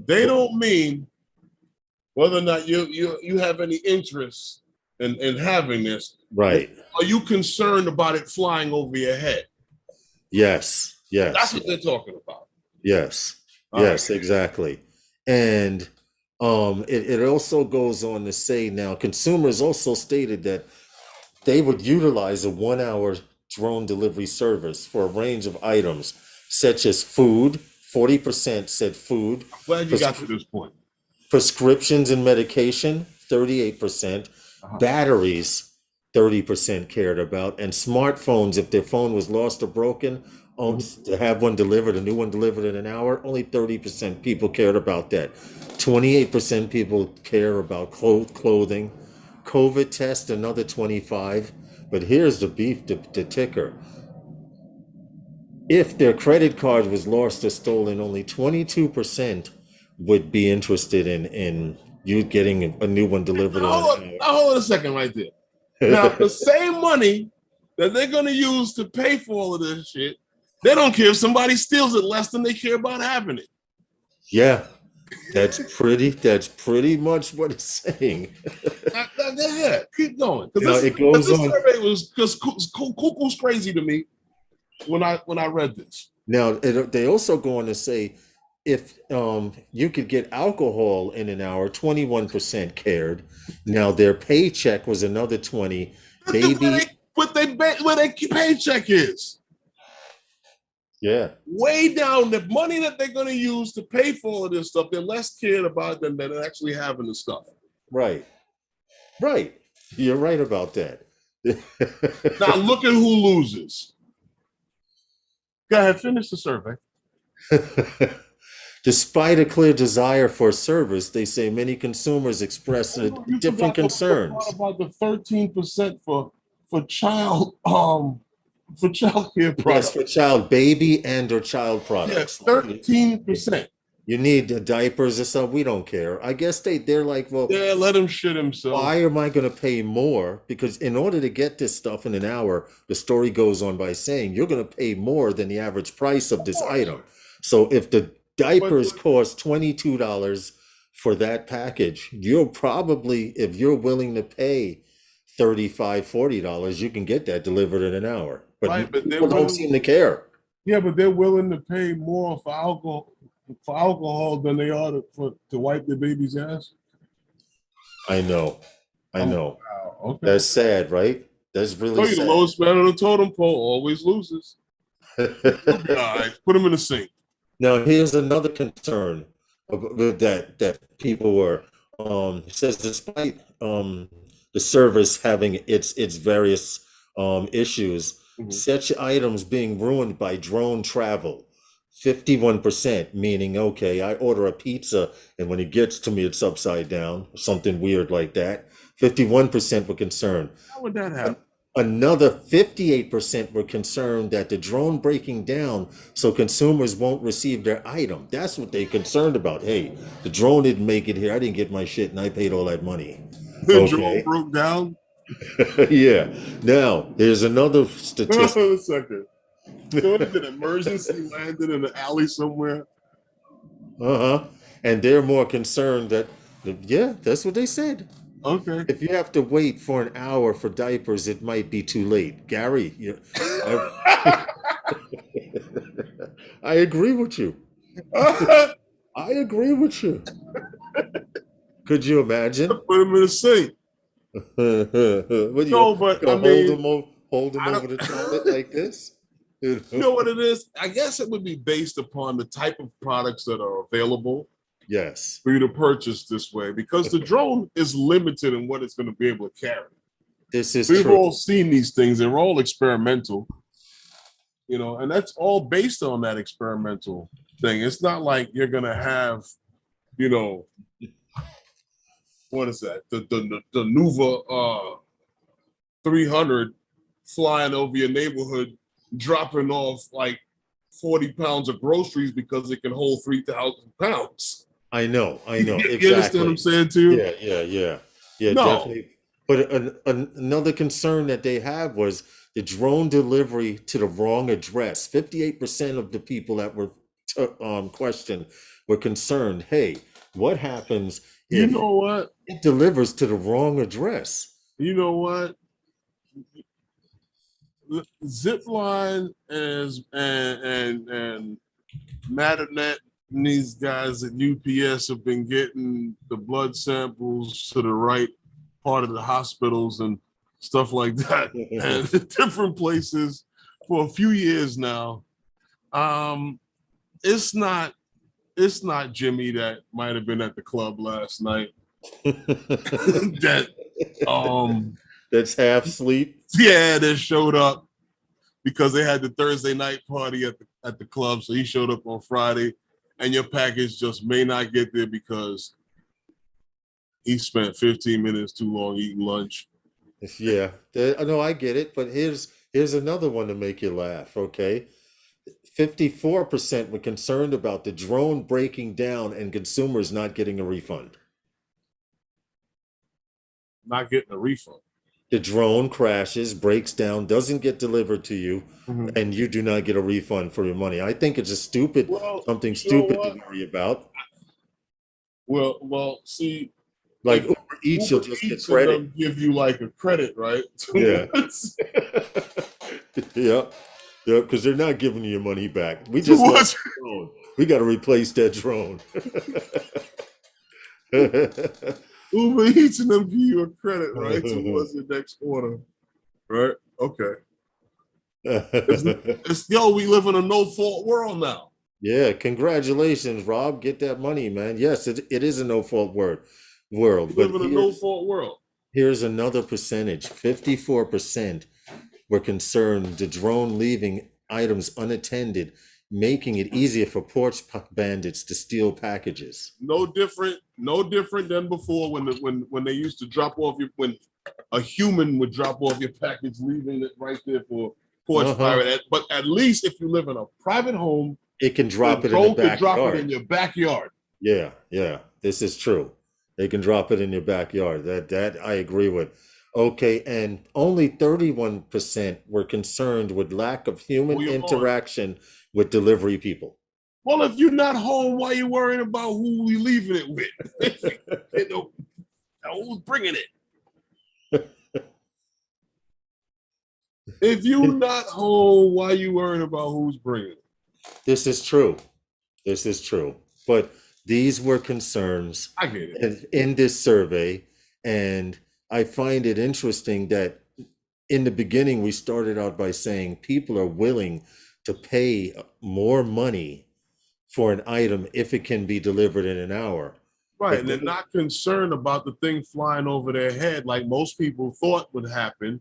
They don't mean whether or not you have any interest in having this. Right. Are you concerned about it flying over your head? Yes. Yes. That's what they're talking about. Yes. All Yes, right. exactly. And it also goes on to say now consumers also stated that they would utilize a 1 hour drone delivery service for a range of items such as food. 40% said food. Glad you got to this point. Prescriptions and medication, 38%. Uh-huh. Batteries, 30% cared about. And smartphones, if their phone was lost or broken, to have one delivered, a new one delivered in an hour, only 30% people cared about that. 28% people care about clothing. COVID test, another 25. But here's the beef, the ticker. If their credit card was lost or stolen, only 22% would be interested in you getting a new one delivered in an hour. Hold on a second right there. Now, the same money that they're going to use to pay for all of this shit, they don't care if somebody steals it less than they care about having it. Yeah, that's pretty much what it's saying. Yeah, keep going. It goes this on. survey was just cuckoo's crazy to me when I read this. Now, they also go on to say if you could get alcohol in an hour, 21% cared. Now, their paycheck was another 20. Baby, where their paycheck is. Yeah. Way down, the money that they're going to use to pay for all of this stuff, they're less cared about than actually having the stuff. Right. Right. You're right about that. Now look at who loses. Go ahead, finish the survey. Despite a clear desire for service, they say many consumers express different concerns. What about the 13% for child care products? Yes, for child, baby and or child products. Yes, 13%. You need diapers or something. We don't care. I guess they're like, well, yeah, let him shit himself. Why am I going to pay more? Because in order to get this stuff in an hour, the story goes on by saying you're going to pay more than the average price of this item. So if the diapers cost $22 for that package, you'll probably, if you're willing to pay $35, $40, you can get that delivered in an hour. But people don't seem to care. Yeah, but they're willing to pay more for alcohol than they are to wipe their baby's ass. I know. Wow. Okay. That's sad, right? That's really sad. The lowest man on the totem pole always loses. All right, put him in the sink. Now, here's another concern that people were. Says despite the service having its various issues, such items being ruined by drone travel. 51%, meaning, okay, I order a pizza and when it gets to me, it's upside down, something weird like that. 51% were concerned. How would that happen? Another 58% were concerned that the drone breaking down so consumers won't receive their item. That's what they're concerned about. Hey, the drone didn't make it here. I didn't get my shit and I paid all that money. The drone broke down? Yeah. Now, here's another statistic. Hold on a second. So it's an emergency landed in an alley somewhere. And they're more concerned that, yeah, that's what they said. Okay. If you have to wait for an hour for diapers, it might be too late. Gary, I agree with you. I agree with you. Could you imagine? Put him in a sink. No, but I mean, hold him over the toilet like this. You know what it is? I guess it would be based upon the type of products that are available. Yes. For you to purchase this way, because the drone is limited in what it's going to be able to carry. This is We've true. all seen these things. They're all experimental, and that's all based on that experimental thing. It's not like you're going to have, what is that? The Nuva 300 flying over your neighborhood, dropping off like 40 pounds of groceries because it can hold 3,000 pounds. I know. Exactly. You understand what I'm saying too? Yeah, definitely. But another concern that they have was the drone delivery to the wrong address. 58% of the people that were question. We're concerned. Hey, what happens You if know what? it delivers to the wrong address? You know what? Zipline and Matternet and these guys at UPS have been getting the blood samples to the right part of the hospitals and stuff like that, and different places for a few years now. It's not Jimmy that might have been at the club last night. that That's half sleep. Yeah, that showed up because they had the Thursday night party at the club. So he showed up on Friday, and your package just may not get there because he spent 15 minutes too long eating lunch. Yeah, no, I get it. But here's another one to make you laugh. Okay, 54% were concerned about the drone breaking down and consumers not getting a refund. Not getting a refund. The drone crashes, breaks down, doesn't get delivered to you, and you do not get a refund for your money. I think it's something stupid to worry about. Well, see, like Uber Eats, you'll just get credit. Give you like a credit, right? Yeah. Yeah, because they're not giving you your money back. We just lost the drone. We got to replace that drone. Uber Eats and them give you a credit, right? Towards the next order, right? Okay. We live in a no-fault world now. Yeah, congratulations, Rob. Get that money, man. Yes, it is a no-fault world. We live in a no-fault world. Here's another percentage. 54% were concerned the drone leaving items unattended, making it easier for porch bandits to steal packages. No different than before when they used to drop off when a human would drop off your package, leaving it right there for porch pirate. But at least if you live in a private home, it can drop it in the backyard. Drop it in your backyard. Yeah, this is true. They can drop it in your backyard. That I agree with. Okay, and only 31% were concerned with lack of human interaction with delivery people. Well, if you're not home, why are you worrying about who we leaving it with? Who's bringing it? If you're not home, why are you worrying about who's bringing it? This is true. But these were concerns I get it. In this survey, and I find it interesting that in the beginning we started out by saying people are willing to pay more money for an item if it can be delivered in an hour. Right, and they're not concerned about the thing flying over their head like most people thought would happen,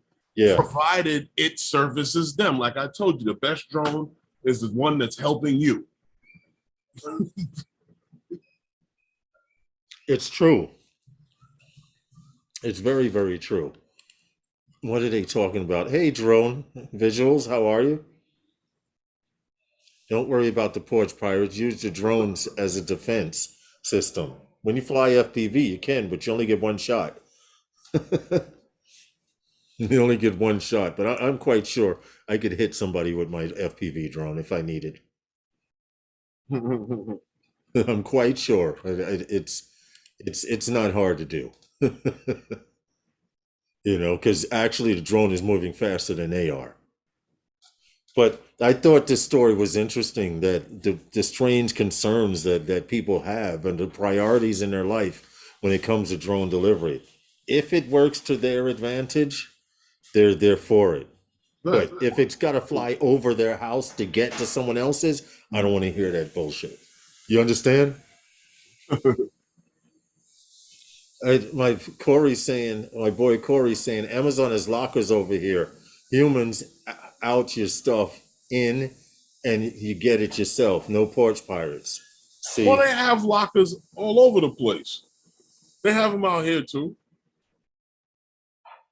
provided it services them. Like I told you, the best drone is the one that's helping you. It's true. It's very, very true. What are they talking about? Hey, drone visuals, how are you? Don't worry about the porch pirates. Use the drones as a defense system. When you fly FPV, you can, but you only get one shot. You only get one shot, but I'm quite sure I could hit somebody with my FPV drone if I needed. I'm quite sure. It's not hard to do. Because actually the drone is moving faster than they are. But I thought this story was interesting, that the strange concerns that people have and the priorities in their life when it comes to drone delivery. If it works to their advantage, they're for it. Right. But if it's got to fly over their house to get to someone else's, I don't want to hear that bullshit. You understand? My boy Corey's saying, Amazon has lockers over here. Humans out your stuff in, and you get it yourself. No porch pirates. See? Well, they have lockers all over the place. They have them out here too.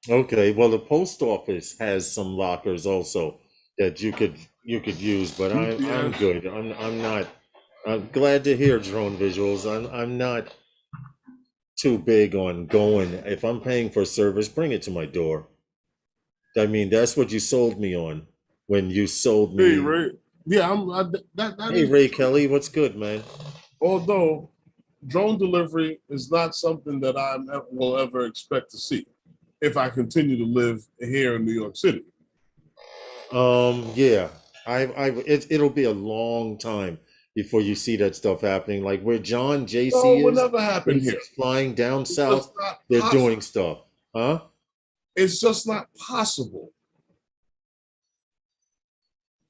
Okay, well, the post office has some lockers also that you could use, but I'm good. I'm not. I'm glad to hear drone visuals. I'm not too big on going. If I'm paying for a service, bring it to my door. I mean, that's what you sold me on when you sold me. Hey, Ray, Yeah, that Hey, is Ray true. Kelly, what's good, man? Although drone delivery is not something that will ever expect to see if I continue to live here in New York City. Yeah, it'll be a long time before you see that stuff happening. Like where John No, it JC will is, never happen here. JC's flying down It's just south, not they're possible. doing stuff, huh? It's just not possible.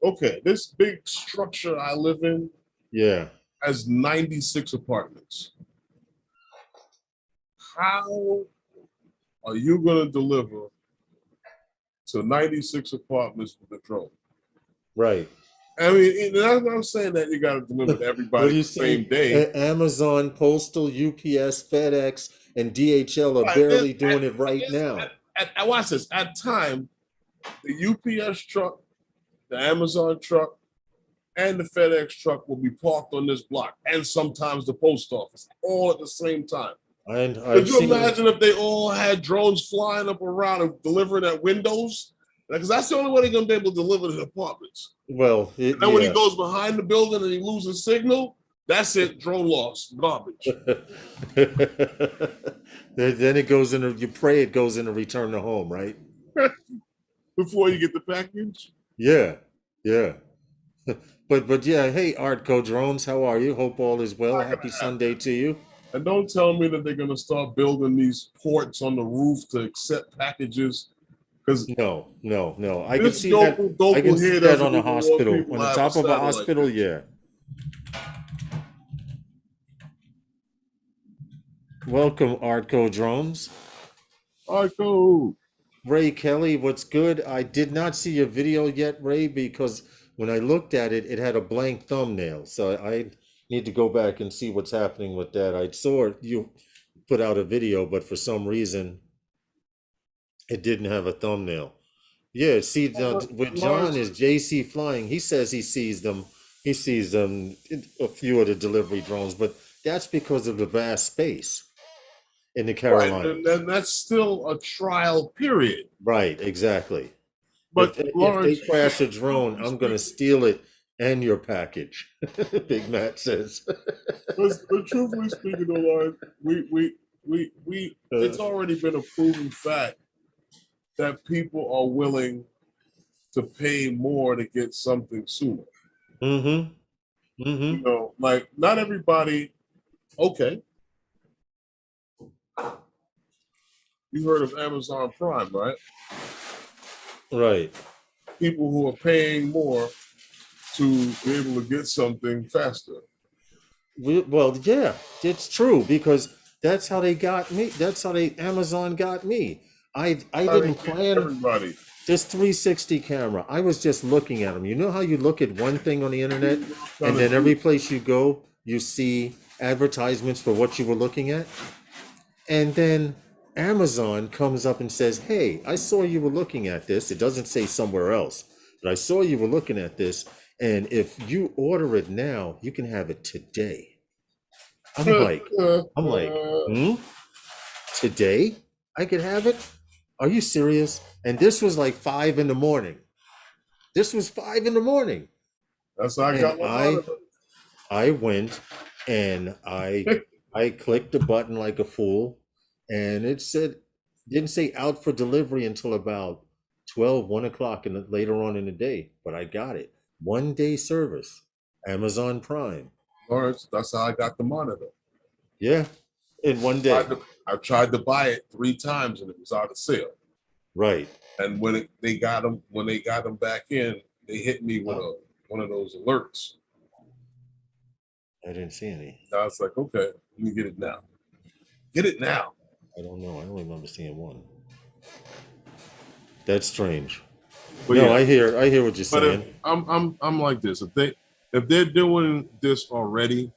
Okay, this big structure I live in Yeah, has 96 apartments. How are you going to deliver to 96 apartments with a drone? right. I mean, I'm not saying that you got to deliver to What everybody do you the same say? day. Amazon, Postal, UPS, FedEx, and DHL are Right. barely doing it right now. Watch this. At time, the UPS truck, the Amazon truck, and the FedEx truck will be parked on this block, and sometimes the post office, all at the same time. And Could I've you seen, imagine if they all had drones flying up around and delivering at windows? Because that's the only way they're going to be able to deliver to the apartments. well, And then when he yeah. goes behind the building and he loses signal, that's it. Drone loss, garbage. Then it goes in. You pray it goes in a return to home, right? Before you get the package. Yeah, yeah. But yeah. Hey, Artco Drones, how are you? Hope all is well. Not gonna Happy Sunday happen. to you. And don't tell me that they're going to start building these ports on the roof to accept packages. Because No, no, no. I can this see that. Dople I can Dople see here that doesn't on a even want hospital, people on to the have a top of a satellite hospital. dish. Yeah. Welcome, Artco Drones. Arco. Ray Kelly, what's good? I did not see your video yet, Ray, because when I looked at it, it had a blank thumbnail. So I need to go back and see what's happening with that. I saw you put out a video, but for some reason, it didn't have a thumbnail. Yeah, see, with John Lawrence, is JC flying. He says he sees them. He sees them, a few of the delivery drones, but that's because of the vast space in the right, and Carolinas. then that's still a trial period. Right, exactly. But If they Lawrence, crash a drone, truthfully I'm gonna speaking, steal it and your package. Big Matt says. but truthfully speaking, though, Lawrence, Uh, it's already been a proven fact that people are willing to pay more to get something sooner. mm-hmm. You Mm-hmm. know, like not everybody. Okay, you heard of Amazon Prime, right? Right. People who are paying more to be able to get something faster. Well, yeah, it's true because that's how they got me. That's how they Amazon got me. I Trying didn't to get plan everybody. this 360 camera. I was just looking at them. You know how you look at one thing on the internet Trying and to then every do. place you go, you see advertisements for what you were looking at? And then Amazon comes up and says, "Hey, I saw you were looking at this. It doesn't say somewhere else, but I saw you were looking at this. And if you order it now, you can have it today." I'm like, I'm like, hmm? Today I could have it? Are you serious? And this was like 5 in the morning. This was 5 in the morning. That's how I And got my monitor. I went and I clicked the button like a fool, and it said didn't say out for delivery until about 1 o'clock later on in the day, but I got it. 1 day service, Amazon Prime. Lawrence, that's how I got the monitor. Yeah, in one day. I tried to buy it 3 times and it was out of sale. Right. And when they got them back in, they hit me with one of those alerts. I didn't see any. I was like, okay, let me get it now. Get it now. I don't know. I don't remember seeing one. That's strange. But No, yeah, I hear what you're but saying. I'm like this. If they're doing this already,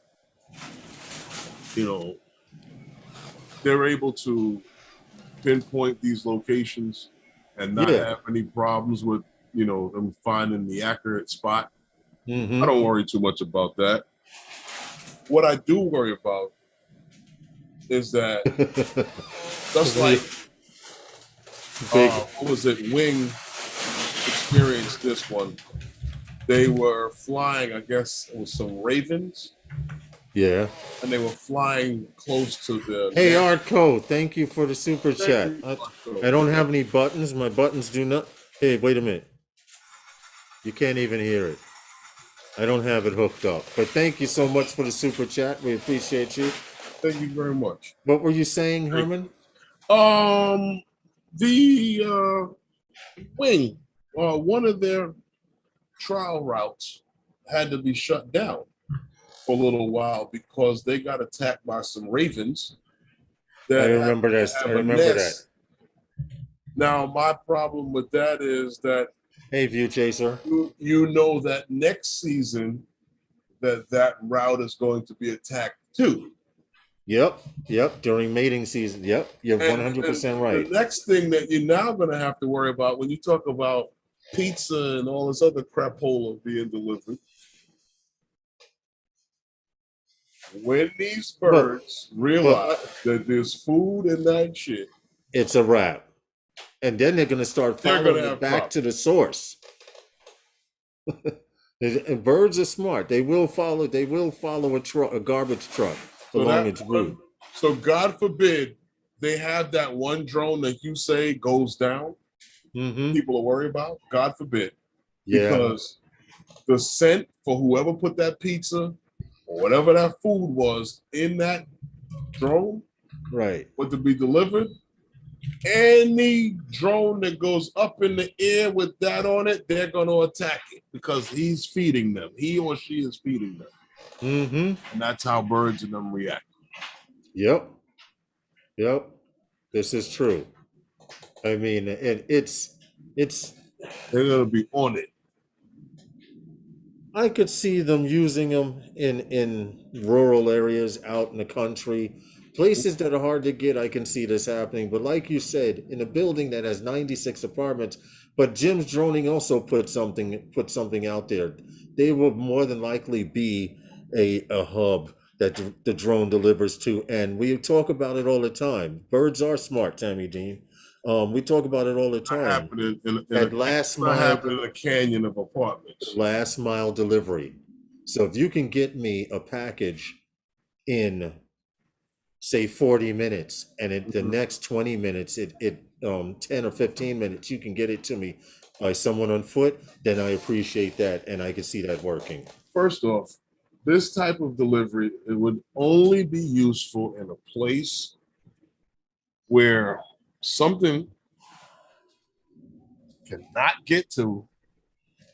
you know, they're able to pinpoint these locations and not Yeah. have any problems with, you know, them finding the accurate spot. I Mm-hmm. don't worry too much about that. What I do worry about is that just like Big. what was it, Wing experienced this one. They were flying, I guess it was some ravens, Yeah. and they were flying close to the Hey, net. Artco, thank you for the super Thank chat. you, I Marco. don't have any buttons. My buttons do not. Hey, wait a minute. You can't even hear it. I don't have it hooked up. But thank you so much for the super chat. We appreciate you. Thank you very much. What were you saying, Thank Herman? The wing, one of their trial routes had to be shut down for a little while because they got attacked by some ravens I that remember happened to that. I have a remember that. nest. Now, my problem with that is that Hey, View Chaser. you know that next season that route is going to be attacked too. Yep, yep. During mating season. Yep, you're And 100% the right. next thing that you're now going to have to worry about when you talk about pizza and all this other crapola being delivered, when these But birds realize that there's food in that shit, it's a wrap. And then they're going to start they're going to following it have back problems. to the source. And birds are smart. They will follow. They will follow a garbage truck So along that its one, route. so God forbid they have that one drone that you say goes down. Mm-hmm. People are worried about. God forbid, Yeah. because the scent for whoever put that pizza or whatever that food was in that drone, Right. what to be delivered. Any drone that goes up in the air with that on it, they're going to attack it because he's feeding them. He or she is feeding them. Mm-hmm. And that's how birds and them react. Yep. Yep. This is true. I mean, it's. They're going to be on it. I could see them using them in rural areas, out in the country, places that are hard to get. I can see this happening. But like you said, in a building that has 96 apartments, but Jim's Droning also put something out there. They will more than likely be a hub that the drone delivers to, and we talk about it all the time. Birds are smart, Tammy Dean. We talk about it all the Not time. happening That last not mile happening in a canyon of apartments. last mile delivery. So if you can get me a package in say 40 minutes and the next 20 minutes, 10 or 15 minutes, you can get it to me by someone on foot, then I appreciate that and I can see that working. First off, this type of delivery, it would only be useful in a place where something cannot get to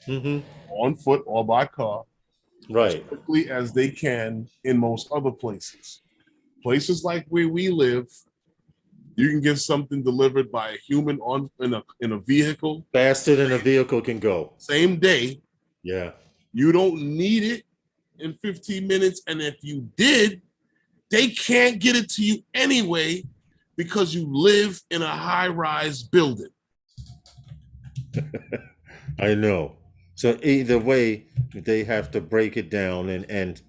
Mm-hmm. on foot or by car as Right. quickly as they can in most other places. Places like where we live, you can get something delivered by a human in a vehicle Faster than a vehicle can go. same day. Yeah. You don't need it in 15 minutes, and if you did, they can't get it to you anyway because you live in a high-rise building. I know. So either way, they have to break it down and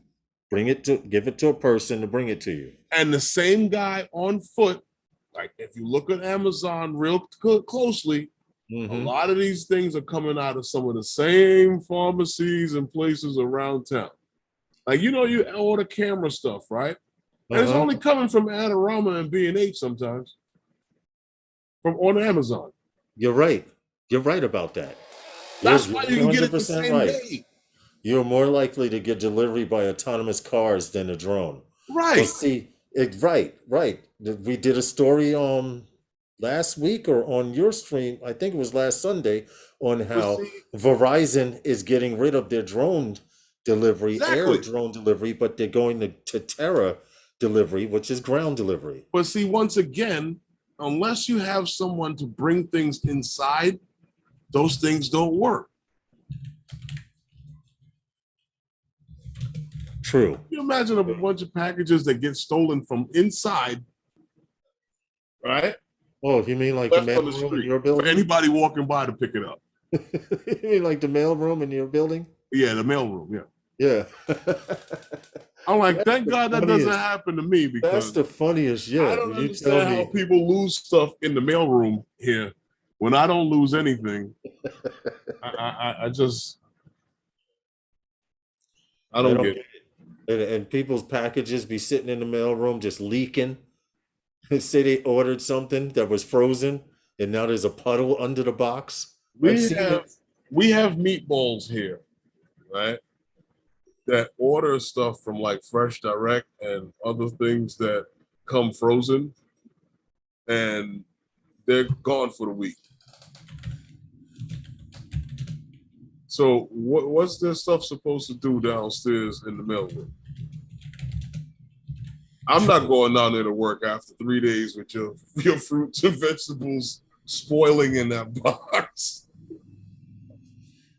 give it to a person to bring it to you. And the same guy on foot, like if you look at Amazon real closely, a lot of these things are coming out of some of the same pharmacies and places around town. Like, you order camera stuff, right? And it's only coming from Adorama and B&H sometimes from on Amazon. You're right. You're right about that. That's why you can get it the same right. day. You're more likely to get delivery by autonomous cars than a drone. Right. Well, see, right. We did a story last week or on your stream, I think it was last Sunday, on how Verizon is getting rid of their drone delivery, air drone delivery, but they're going to Terra delivery, which is ground delivery. But see, once again, unless you have someone to bring things inside, those things don't work. True. Can you imagine a bunch of packages that get stolen from inside, right? Oh, you mean like the mailroom in your building? For anybody walking by to pick it up. You mean like the mailroom in your building? Yeah, the mailroom, yeah. Yeah. I'm like, thank God that doesn't happen to me, because that's the funniest. Yeah, I don't understand how people lose stuff in the mailroom here when I don't lose anything. I just I I don't don't get get it. it. And people's packages be sitting in the mailroom just leaking. Say they ordered something that was frozen and now there's a puddle under the box. I've We seen have it. we have meatballs here, right? That order stuff from like Fresh Direct and other things that come frozen, and they're gone for the week. So what's this stuff supposed to do downstairs in the mailroom? I'm not going down there to work after 3 days with your fruits and vegetables spoiling in that box.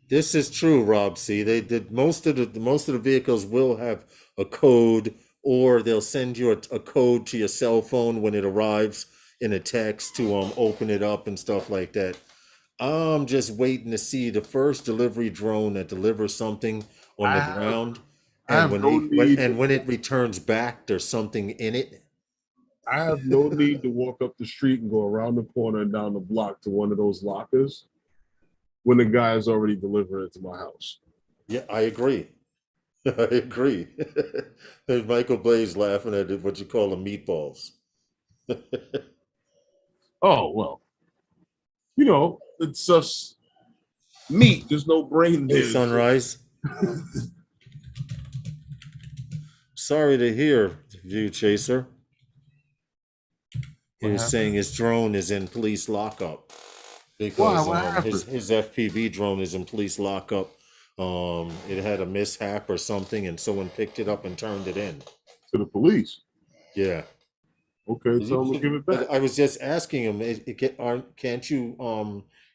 This is true, Rob. See, they did most of the vehicles will have a code, or they'll send you a code to your cell phone when it arrives in a text to open it up and stuff like that. I'm just waiting to see the first delivery drone that delivers something on I the have ground, I and have no need to when it returns back, there's something in it. I have no need to walk up the street and go around the corner and down the block to one of those lockers when the guy has already delivered it to my house. Yeah, I agree. I agree. There's Michael Blaze laughing at what you call them meatballs. Oh well, it's just meat. There's no brain Hey, there. Sunrise. Sorry to hear, View Chaser. He What was happened? saying his drone is in police lockup Why? because What happened his FPV drone is in police lockup. It had a mishap or something, and someone picked it up and turned it in. to the police? Yeah. Okay, tell him to give it back. I was just asking him, can't you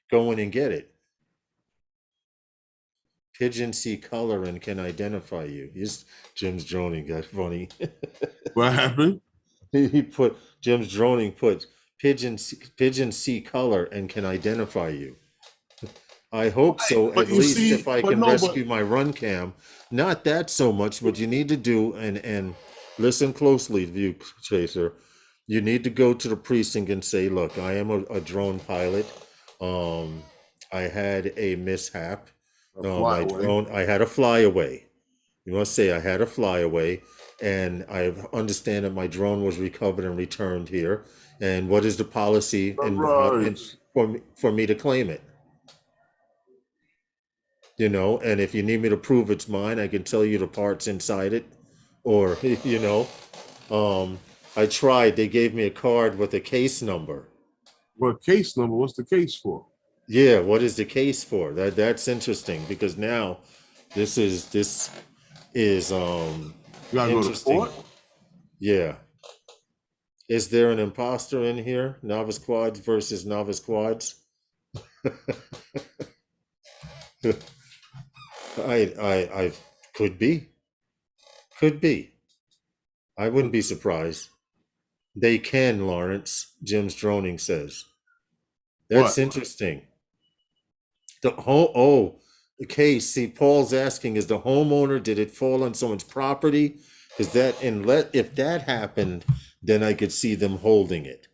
go in and get it? Pigeon see color and can identify you. He's Jim's droning got funny. What happened? He put Jim's droning put pigeon see color and can identify you. I hope so. But At you least see, if I but can no, but rescue my run cam, not that so much. What you need to do and listen closely, View Chaser. You need to go to the precinct and say, "Look, I am a drone pilot. Um, I had a mishap. a fly My away. drone. I had a flyaway. You must say I had a flyaway, and I understand that my drone was recovered and returned here. And what is the policy and Sunrise. for me to claim it? And if you need me to prove it's mine, I can tell you the parts inside it, or um, I tried. They gave me a card with a case number. What case number? What's the case for? Yeah, what is the case for? That's interesting because now this is You gotta go to interesting. court. Yeah. Is there an imposter in here? Novice quads versus novice quads? I could be. Could be. I wouldn't be surprised. They can, Lawrence, Jim's droning says. That's What? interesting. The case. See, Paul's asking, is the homeowner, did it fall on someone's property? Is that, if that happened, then I could see them holding it.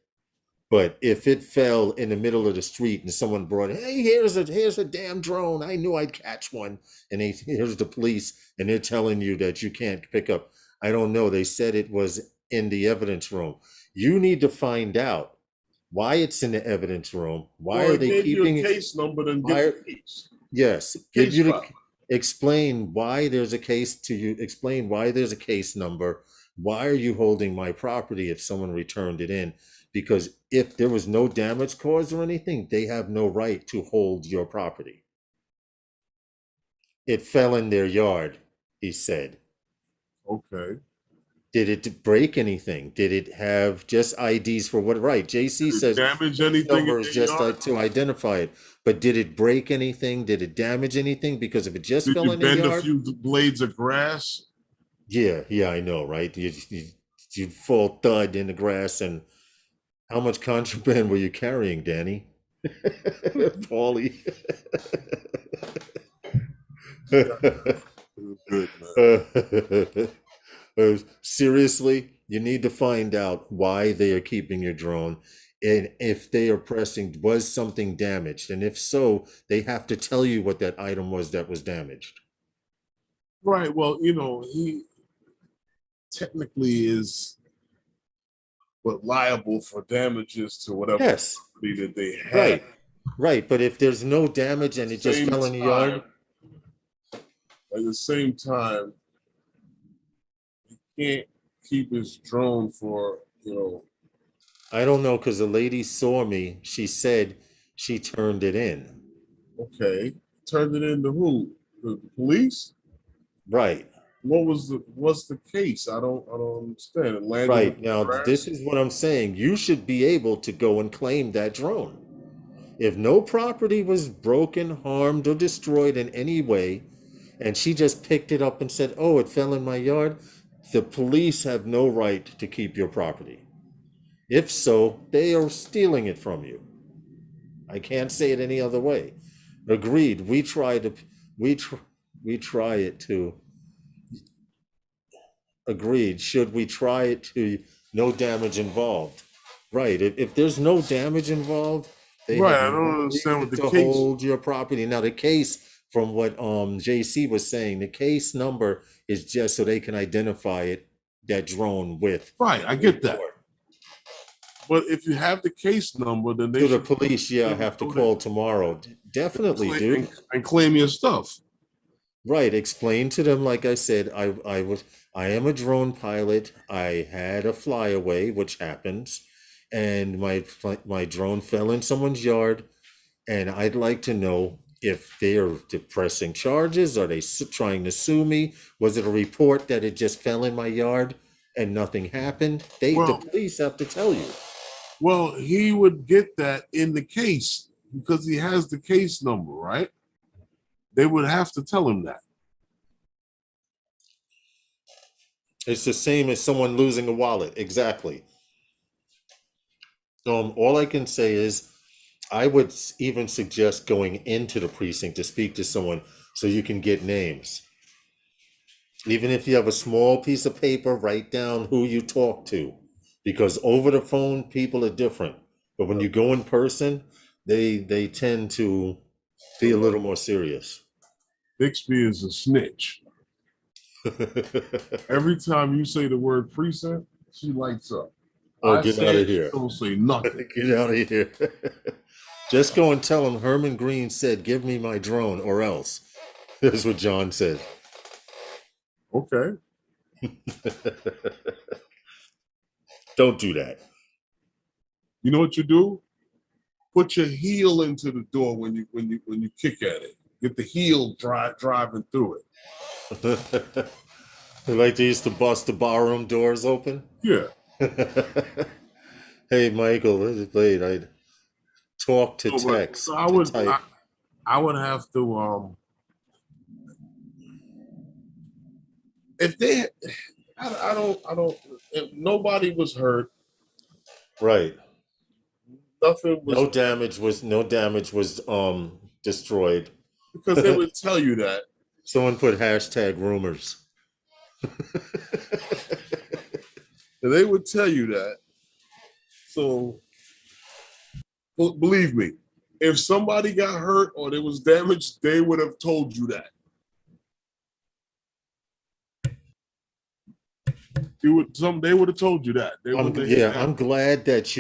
But if it fell in the middle of the street and someone brought, hey, here's a damn drone. I knew I'd catch one. And here's the police, and they're telling you that you can't pick up. I don't know. They said it was in the evidence room. You need to find out why it's in the evidence room. Why Well, are it they gave you a keeping it? case number, then give Why? the case. Yes, give Case you the file. explain why there's a case to you. Explain why there's a case number. Why are you holding my property if someone returned it in? Because if there was no damage caused or anything, they have no right to hold your property. It fell in their yard, he said. Okay. Did it break anything? Did it have just IDs for what? Right. JC Did it says damage this anything in number is their just yard? to identify it. But did it break anything? Did it damage anything? Because if it just Did fell you in their bend a yard, few blades of grass? yeah, I know, right? You fall thud in the grass, and how much contraband were you carrying, Danny? Paulie. Good, man. Seriously, you need to find out why they are keeping your drone, and if they are pressing, was something damaged? And if so, they have to tell you what that item was that was damaged. Right. Well, he technically is liable for damages to whatever Yes, property that they have. right, right. But if there's no At damage the and it just same fell in the time, yard, he can't keep his drone for I don't know, because the lady saw me. She said she turned it in. okay, turned it into who? The police? Right, What's the case? I don't understand. It landed in right. the Now, this grass. is what I'm saying. You should be able to go and claim that drone. If no property was broken, harmed, or destroyed in any way, and she just picked it up and said, "Oh, it fell in my yard," the police have no right to keep your property. If so, they are stealing it from you. I can't say it any other way. Agreed. We tr- we try it to. Agreed. Should we try it to no damage involved? Right. If there's no damage involved, they Right. have I no don't understand what reason the to case. hold your property. Now the case, from what JC was saying, the case number is just so they can identify it, that drone with Right. I the get that. report. But if you have the case number, then they To the should police, be yeah, I able have to to go there call tomorrow. Definitely, dude. and claim your stuff. Right. Explain to them, like I said, I am a drone pilot. I had a flyaway, which happens, and my drone fell in someone's yard, and I'd like to know if they're pressing charges. Are they trying to sue me? Was it a report that it just fell in my yard and nothing happened? The Well, police have to tell you. he would get that in the case because he has the case number, right? They would have to tell him that. It's the same as someone losing a wallet. Exactly. All I can say is I would even suggest going into the precinct to speak to someone so you can get names. Even if you have a small piece of paper, write down who you talk to, because over the phone people are different. But when you go in person, they tend to be a little more serious. Bixby is a snitch. Every time you say the word precinct, she lights up. Oh, I get say out of it, she here. don't say nothing. Get out of here. Just go and tell him Herman Green said, "Give me my drone or else." That's what John said. Okay. Don't do that. You know what you do? Put your heel into the door when you kick at it. Get the heel driving through it. Like they used to bust the barroom doors open. Yeah. Hey, Michael, this is late. I talk to So, so text to type. I would have to if they I don't if nobody was hurt, Right. nothing was No damage was destroyed. because they would tell you that. Someone put hashtag rumors. They would tell you that. So believe me, if somebody got hurt or there was damage, they would have told you that. They would have told you that. They wouldn't have hid that. I'm glad that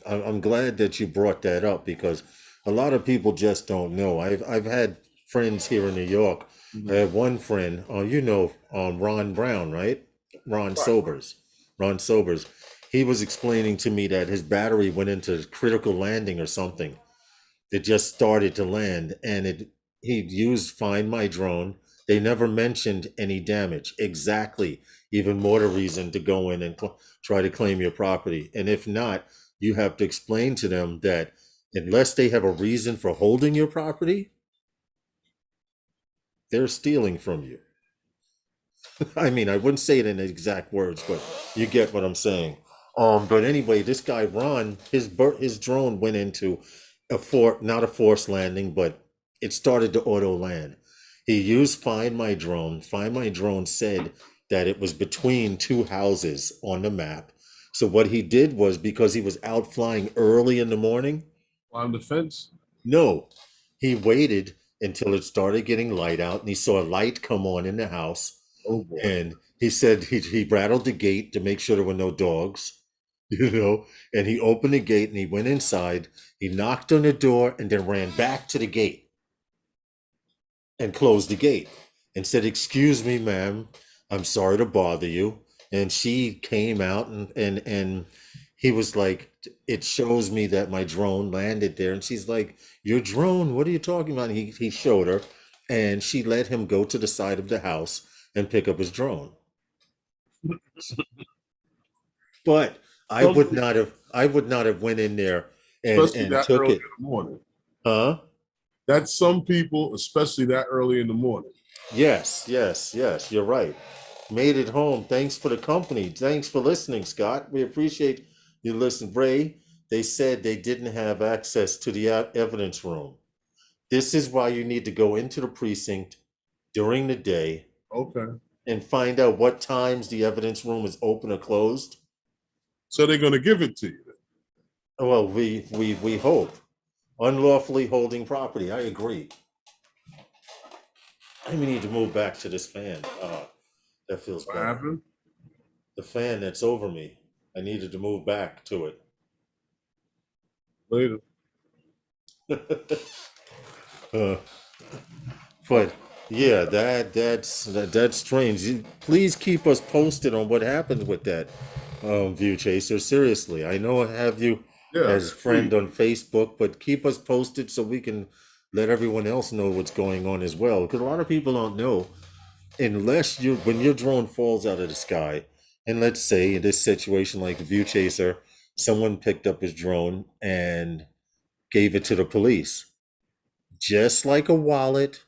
I'm glad that you brought that up, because a lot of people just don't know. I've had friends here in New York. I have one friend, Ron Brown, right? Ron Right. Sobers. Ron Sobers. He was explaining to me that his battery went into critical landing or something. It just started to land, and he used Find My Drone. They never mentioned any damage. Exactly. Even more the reason to go in and try to claim your property. And if not, you have to explain to them that unless they have a reason for holding your property, they're stealing from you. I mean, I wouldn't say it in exact words, but you get what I'm saying. But anyway, this guy Ron, his drone went into not a forced landing, but it started to auto land. He used Find My Drone. Find My Drone said that it was between two houses on the map. So what he did was, because he was out flying early in the morning, On the fence. no, he waited until it started getting light out, and he saw a light come on in the house. Oh boy. And he said he rattled the gate to make sure there were no dogs, and he opened the gate and he went inside. He knocked on the door and then ran back to the gate and closed the gate and said, "Excuse me, ma'am, I'm sorry to bother you." And she came out and he was like, "It shows me that my drone landed there." And she's like, "Your drone? What are you talking about?" And he showed her, and she let him go to the side of the house and pick up his drone. But I would not have went in there Especially and that took early it. in the morning. Huh? That's some people, especially that early in the morning. Yes, you're right. Made it home. Thanks for the company. Thanks for listening, Scott. We appreciate you listening. Ray, they said they didn't have access to the evidence room. This is why you need to go into the precinct during the day Okay. and find out what times the evidence room is open or closed. So they're going to give it to you. Well, we hope. Unlawfully holding property. I agree. I need to move back to this fan. That feels What better. happened? The fan that's over me. I needed to move back to it. Later. But yeah, that's strange. Please keep us posted on what happened with that View Chaser. Seriously, I know I have you as a friend on Facebook, but keep us posted so we can let everyone else know what's going on as well. Because a lot of people don't know, unless when your drone falls out of the sky, and let's say in this situation like the View Chaser, someone picked up his drone and gave it to the police. Just like a wallet,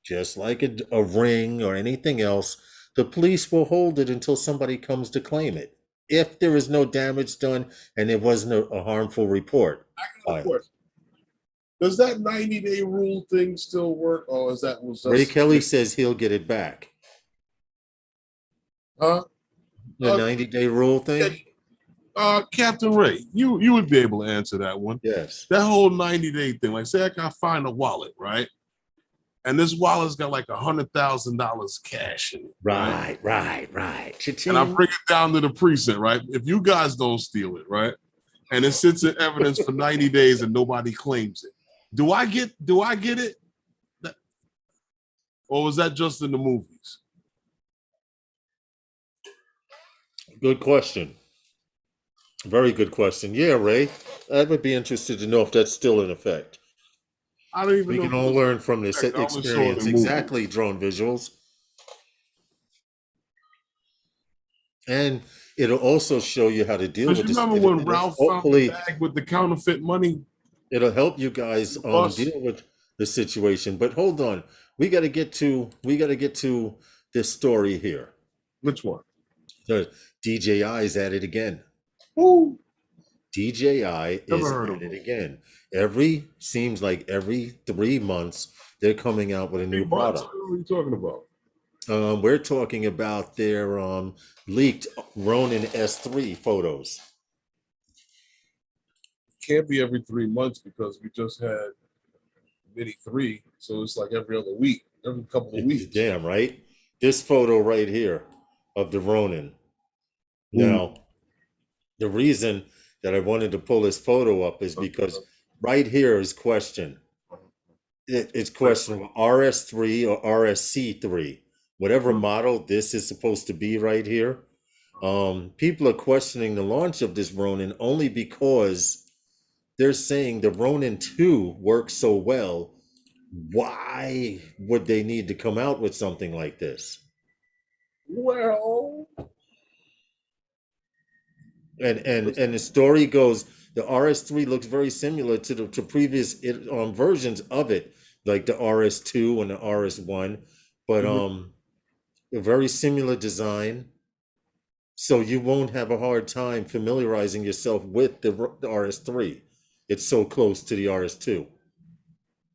just like a ring or anything else, the police will hold it until somebody comes to claim it. If there is no damage done and there wasn't a harmful report. Does that 90-day rule thing still work, or is that Ray Kelly says he'll get it back. Huh? The 90-day rule thing? Captain Ray, you would be able to answer that one. Yes. That whole 90-day thing. Like, say I can find a wallet, right? And this wallet's got like $100,000 cash in it. Right. And I bring it down to the precinct, right? If you guys don't steal it, right? And it sits in evidence for 90 days and nobody claims it. Do I get it? Or was that just in the movies? Good question. Very good question. Yeah, Ray, I would be interested to know if that's still in effect. I don't even know. We can all learn from this experience. Exactly, drone visuals. And it'll also show you how to deal with this. Remember when Ralph found the bag with the counterfeit money? It'll help you guys deal with the situation. But hold on. We gotta get to this story here. Which one? The DJI is at it again. Woo! DJI is at it again. Seems like every 3 months they're coming out with a new product. What are you talking about? We're talking about their leaked Ronin S3 photos. Can't be every 3 months because we just had Mini 3, so it's like every other week, every couple of weeks. Damn right. This photo right here of the Ronin. Now, the reason that I wanted to pull this photo up is because right here is question. It's question RS3 or RSC3, whatever model this is supposed to be right here. People are questioning the launch of this Ronin only because they're saying the Ronin 2 works so well. Why would they need to come out with something like this? Well, and the story goes, the RS3 looks very similar to previous versions of it, like the RS2 and the RS1, but a very similar design. So you won't have a hard time familiarizing yourself with the RS3. It's so close to the RS2.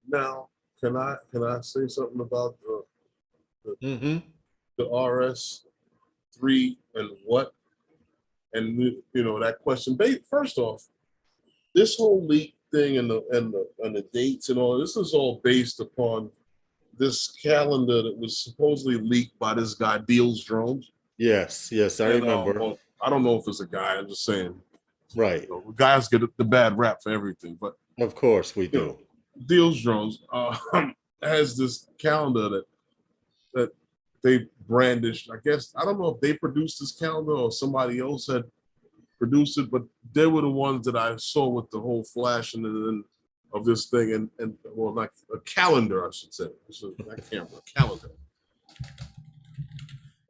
Now, can I say something about the RS3 and what? And that question. First off, this whole leak thing and the dates and all this is all based upon this calendar that was supposedly leaked by this guy Deals Drones. Yes, yes, I remember. Well, I don't know if it's a guy. I'm just saying. Right. You know, guys get the bad rap for everything, but Of course we do. know, Deals Drones has this calendar that they brandished. I guess I don't know if they produced this calendar or somebody else had produced it, but they were the ones that I saw with the whole flash and of this thing and well, like a calendar, I should say. So that camera, calendar.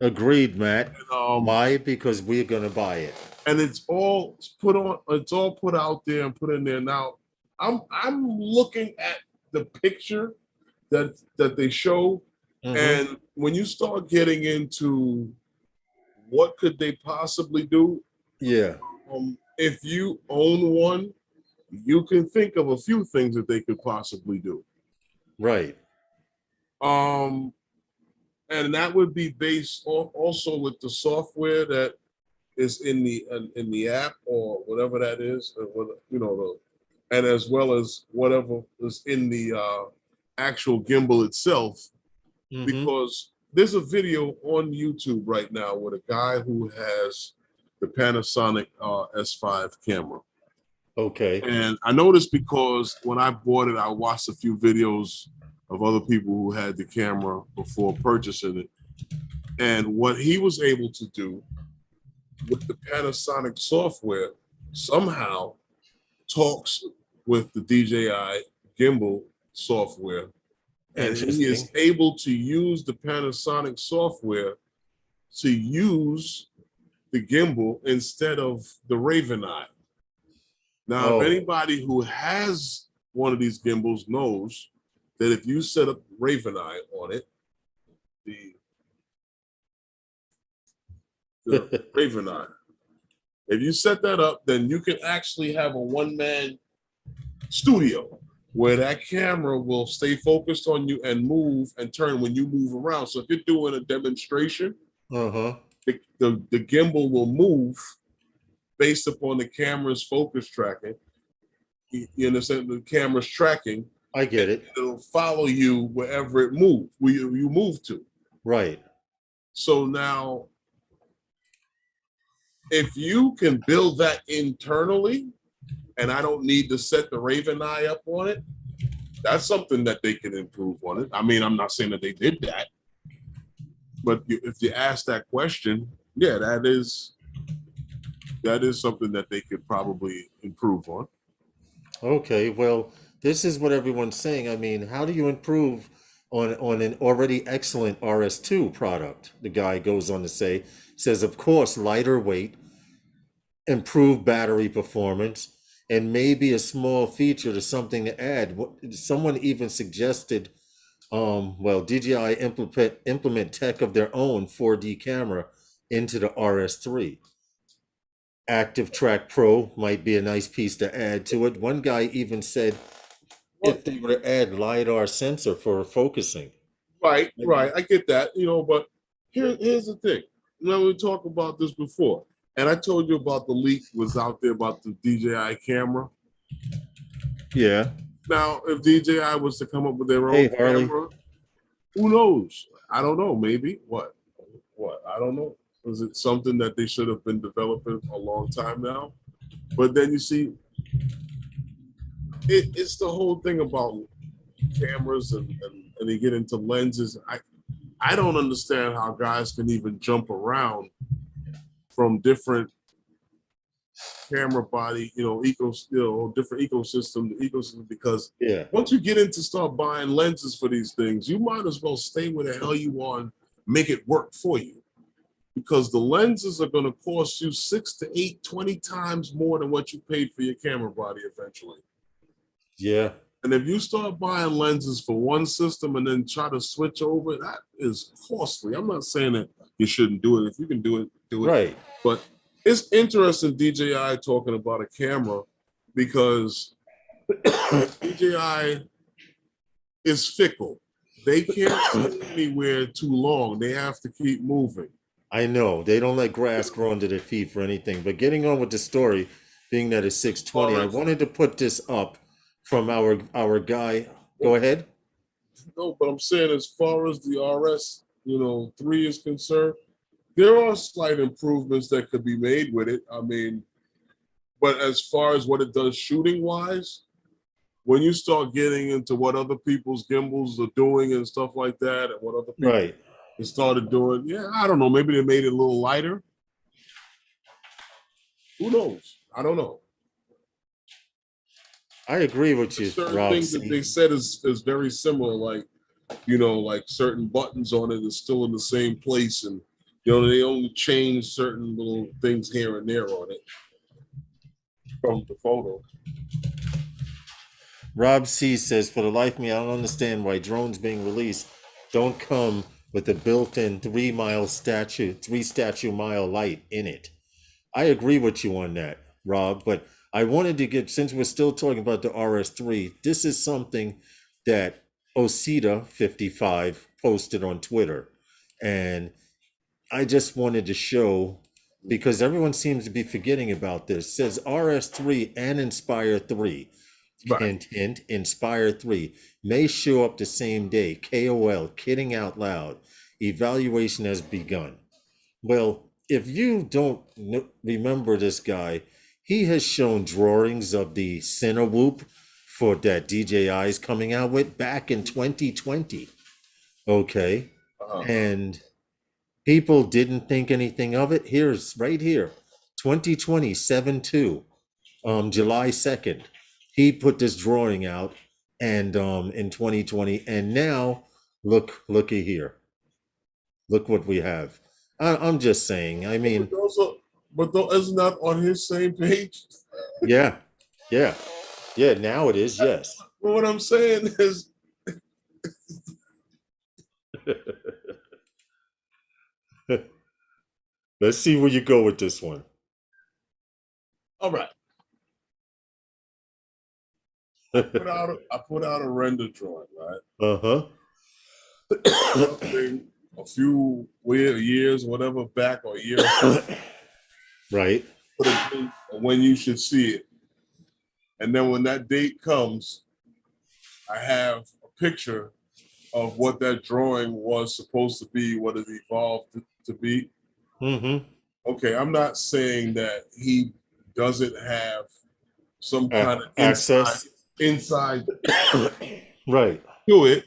Agreed, Matt. And, Why? Because we're gonna buy it. And it's all put out there and put in there. Now I'm looking at the picture that they show, and when you start getting into what could they possibly do, yeah, if you own one, you can think of a few things that they could possibly do. Right. And that would be based also with the software that is in the app or whatever that is, you know, and as well as whatever is in the actual gimbal itself, because there's a video on YouTube right now with a guy who has the Panasonic S5 camera. Okay. And I noticed because when I bought it, I watched a few videos of other people who had the camera before purchasing it. And what he was able to do with the Panasonic software somehow talks with the DJI gimbal software. And he is able to use the Panasonic software to use the gimbal instead of the Raven Eye. Now, if anybody who has one of these gimbals knows that if you set up Raven Eye on it, the Raven Eye, if you set that up, then you can actually have a one-man studio where that camera will stay focused on you and move and turn when you move around. So if you're doing a demonstration, the gimbal will move based upon the camera's focus tracking. You understand? The camera's tracking. I get it. It'll follow you wherever it moves, where you move to. Right. So now, if you can build that internally, and I don't need to set the Raven Eye up on it, that's something that they can improve on it. I mean, I'm not saying that they did that, but if you ask that question, yeah, that is something that they could probably improve on. Okay, well, this is what everyone's saying. I mean, how do you improve on an already excellent RS2 product? The guy goes on to say, says, of course, lighter weight, improved battery performance, and maybe a small feature to something to add. Someone even suggested, well, DJI implement tech of their own 4D camera into the RS3. Active Track Pro might be a nice piece to add to it. One guy even said if they were to add LiDAR sensor for focusing. Right. I get that, you know, but here's the thing. You know, we talked about this before, and I told you about the leak was out there about the DJI camera. Yeah. Now, if DJI was to come up with their own camera, who knows? I don't know. Maybe what? I don't know. Was it something that they should have been developing a long time now? But then you see, it's the whole thing about cameras and they get into lenses. I don't understand how guys can even jump around from different camera body, different ecosystem, because once you get into start buying lenses for these things, you might as well stay where the hell you want, make it work for you. Because the lenses are going to cost you 6 to 8, 20 times more than what you paid for your camera body eventually. Yeah. And if you start buying lenses for one system and then try to switch over, that is costly. I'm not saying that you shouldn't do it. If you can do it, do it. Right. But it's interesting DJI talking about a camera, because DJI is fickle. They can't stay anywhere too long. They have to keep moving. I know. They don't let grass grow under their feet for anything. But getting on with the story, being that it's 6:20, I wanted to put this up from our guy. Go ahead. No, but I'm saying as far as the RS, 3 is concerned, there are slight improvements that could be made with it. I mean, but as far as what it does shooting wise, when you start getting into what other people's gimbals are doing and stuff like that, and what other people Right. have started doing, yeah, I don't know. Maybe they made it a little lighter. Who knows? I don't know. I agree with There's you, certain Rob. things that they said is very similar, like like certain buttons on it is still in the same place, and they only change certain little things here and there on it from the photo. Rob C says, for the life of me, I don't understand why drones being released don't come with a built-in 3 statue mile light in it. I agree with you on that, Rob, but I wanted to get, since we're still talking about the RS3, this is something that Osita 55 posted on Twitter. And I just wanted to show, because everyone seems to be forgetting about this. It says RS3 and Inspire 3. Right. Hint, hint, Inspire 3 may show up the same day. KOL, kidding out loud. Evaluation has begun. Well, if you don't remember this guy, he has shown drawings of the Cinewhoop for that DJI is coming out with back in 2020. Okay. And people didn't think anything of it. Here's right here, 2020, 7/2, July 2nd. He put this drawing out and in 2020, and now looky here. Look what we have. I'm just saying. I mean, but isn't that on his same page? yeah. Now it is. Yes. Well, what I'm saying is, Let's see where you go with this one. all right. I put out a render drawing, right? A few years, whatever, back or a year. Right. Put a date when you should see it. And then when that date comes, I have a picture of what that drawing was supposed to be, what it evolved to be. Okay, I'm not saying that he doesn't have some kind of access inside right to it,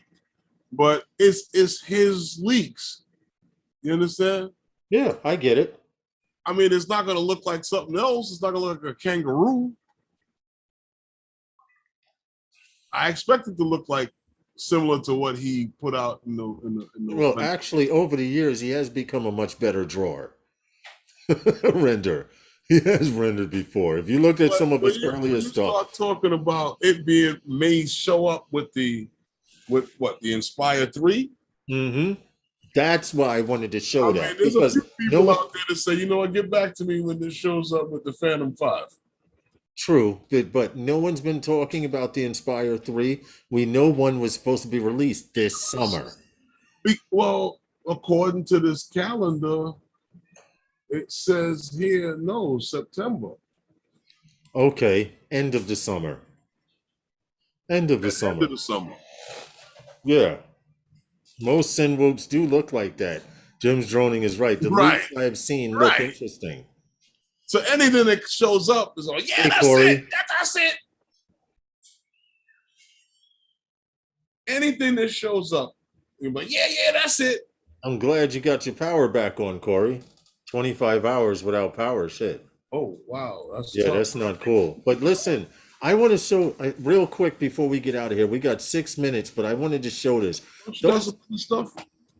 but it's his leaks. You understand? Yeah, I get it. I mean, it's not going to look like something else. It's not going to look like a kangaroo. I expect it to look like similar to what he put out in the well, actually, over the years, he has become a much better drawer. Render. He has rendered before. If you look at some of his earlier stuff. Start talking about it may show up with what, the Inspire 3? That's why I wanted to show that. There's a few people out there that say, you know what, get back to me when this shows up with the Phantom 5. True, but no one's been talking about the Inspire 3. We know one was supposed to be released this summer. Well, according to this calendar, it says here, no, September. Okay, end of the summer. End of the summer. Yeah. Most Cinewhoops do look like that. Jim's droning is right. The leaks I've seen look interesting. So anything that shows up is like, yeah, that's Corey. it. That's it. Anything that shows up, you're like, yeah, that's it. I'm glad you got your power back on, Corey. 25 hours without power, shit. Oh, wow. That's tough. That's not cool. But listen, I want to show real quick before we get out of here. We got 6 minutes, but I wanted to show this.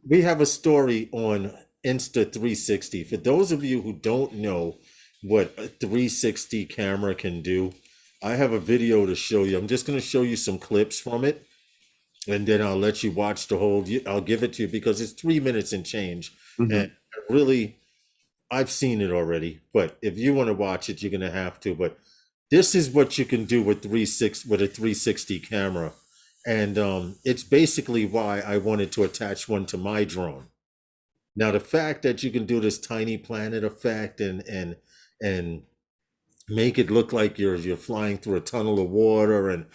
We have a story on Insta360. For those of you who don't know what a 360 camera can do, I have a video to show you. I'm just going to show you some clips from it, and then I'll let you watch the whole. I'll give it to you because it's 3 minutes and change. And really, I've seen it already, but if you want to watch it, you're going to have to. But this is what you can do with a 360 camera. And it's basically why I wanted to attach one to my drone. Now, the fact that you can do this tiny planet effect and make it look like you're flying through a tunnel of water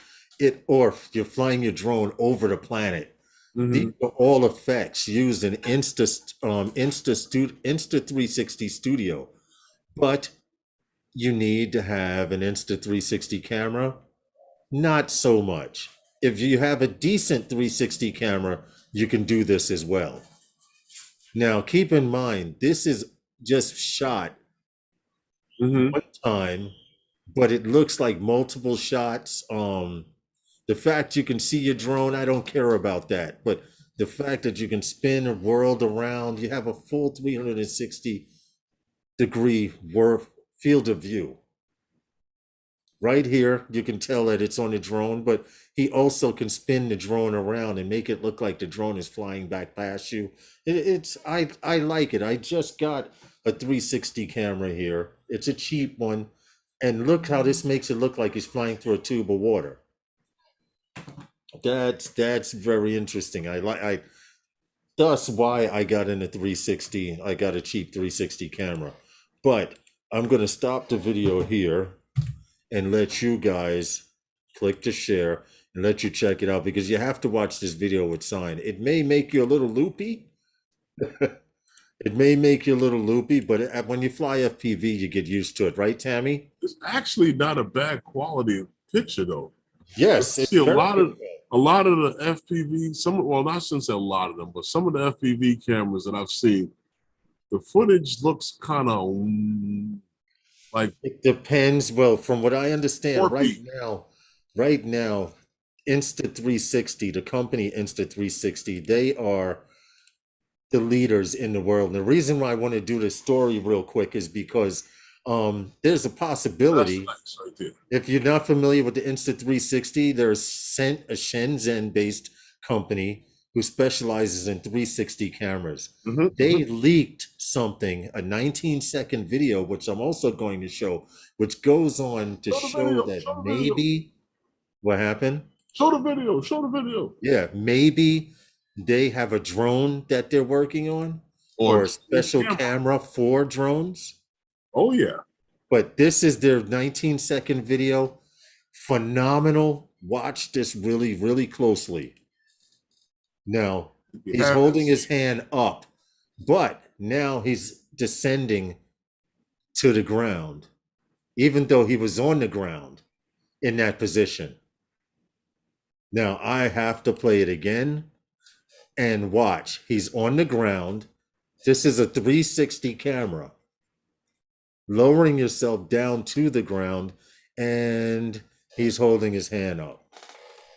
or you're flying your drone over the planet. These Hmm. are all effects used in Insta 360 Studio, but you need to have an Insta 360 camera. Not so much. If you have a decent 360 camera, you can do this as well. Now, keep in mind, this is just shot Hmm. one time, but it looks like multiple shots. The fact you can see your drone, I don't care about that. But the fact that you can spin a world around, you have a full 360-degree worth field of view. Right here, you can tell that it's on a drone, but he also can spin the drone around and make it look like the drone is flying back past you. I like it. I just got a 360 camera here. It's a cheap one, and look how this makes it look like he's flying through a tube of water. That's very interesting. I Thus why I got in a 360. I got a cheap 360 camera. But I'm gonna stop the video here and let you guys click to share and let you check it out, because you have to watch this video with sign. It may make you a little loopy. It may make you a little loopy, but when you fly FPV, you get used to it, right, Tammy? It's actually not a bad quality picture though. I Yes, see it's very good. a lot of the FPV, well, not since a lot of them, but some of the FPV cameras that I've seen, the footage looks kind of like It depends. Well, from what I understand warpy. right now, Insta 360, the company Insta 360, they are the leaders in the world. And the reason why I want to do this story real quick is because there's a That's possibility. nice right there. If you're not familiar with the Insta 360, there's a Shenzhen-based company who specializes in 360 cameras. Hmm. They leaked something, a 19-second video, which I'm also going to show, which goes on to Show the show video. that Show the video. maybe what happened? Show the video. Show the video. Yeah, maybe they have a drone that they're working on, Or or a special camera. camera for drones. Oh yeah. But this is their 19-second video. Phenomenal. Watch this really, really closely. Now, If you he's haven't holding his seen, hand up, but now he's descending to the ground, even though he was on the ground in that position. Now, I have to play it again and watch. He's on the ground. This is a 360 camera. Lowering yourself down to the ground, and he's holding his hand up.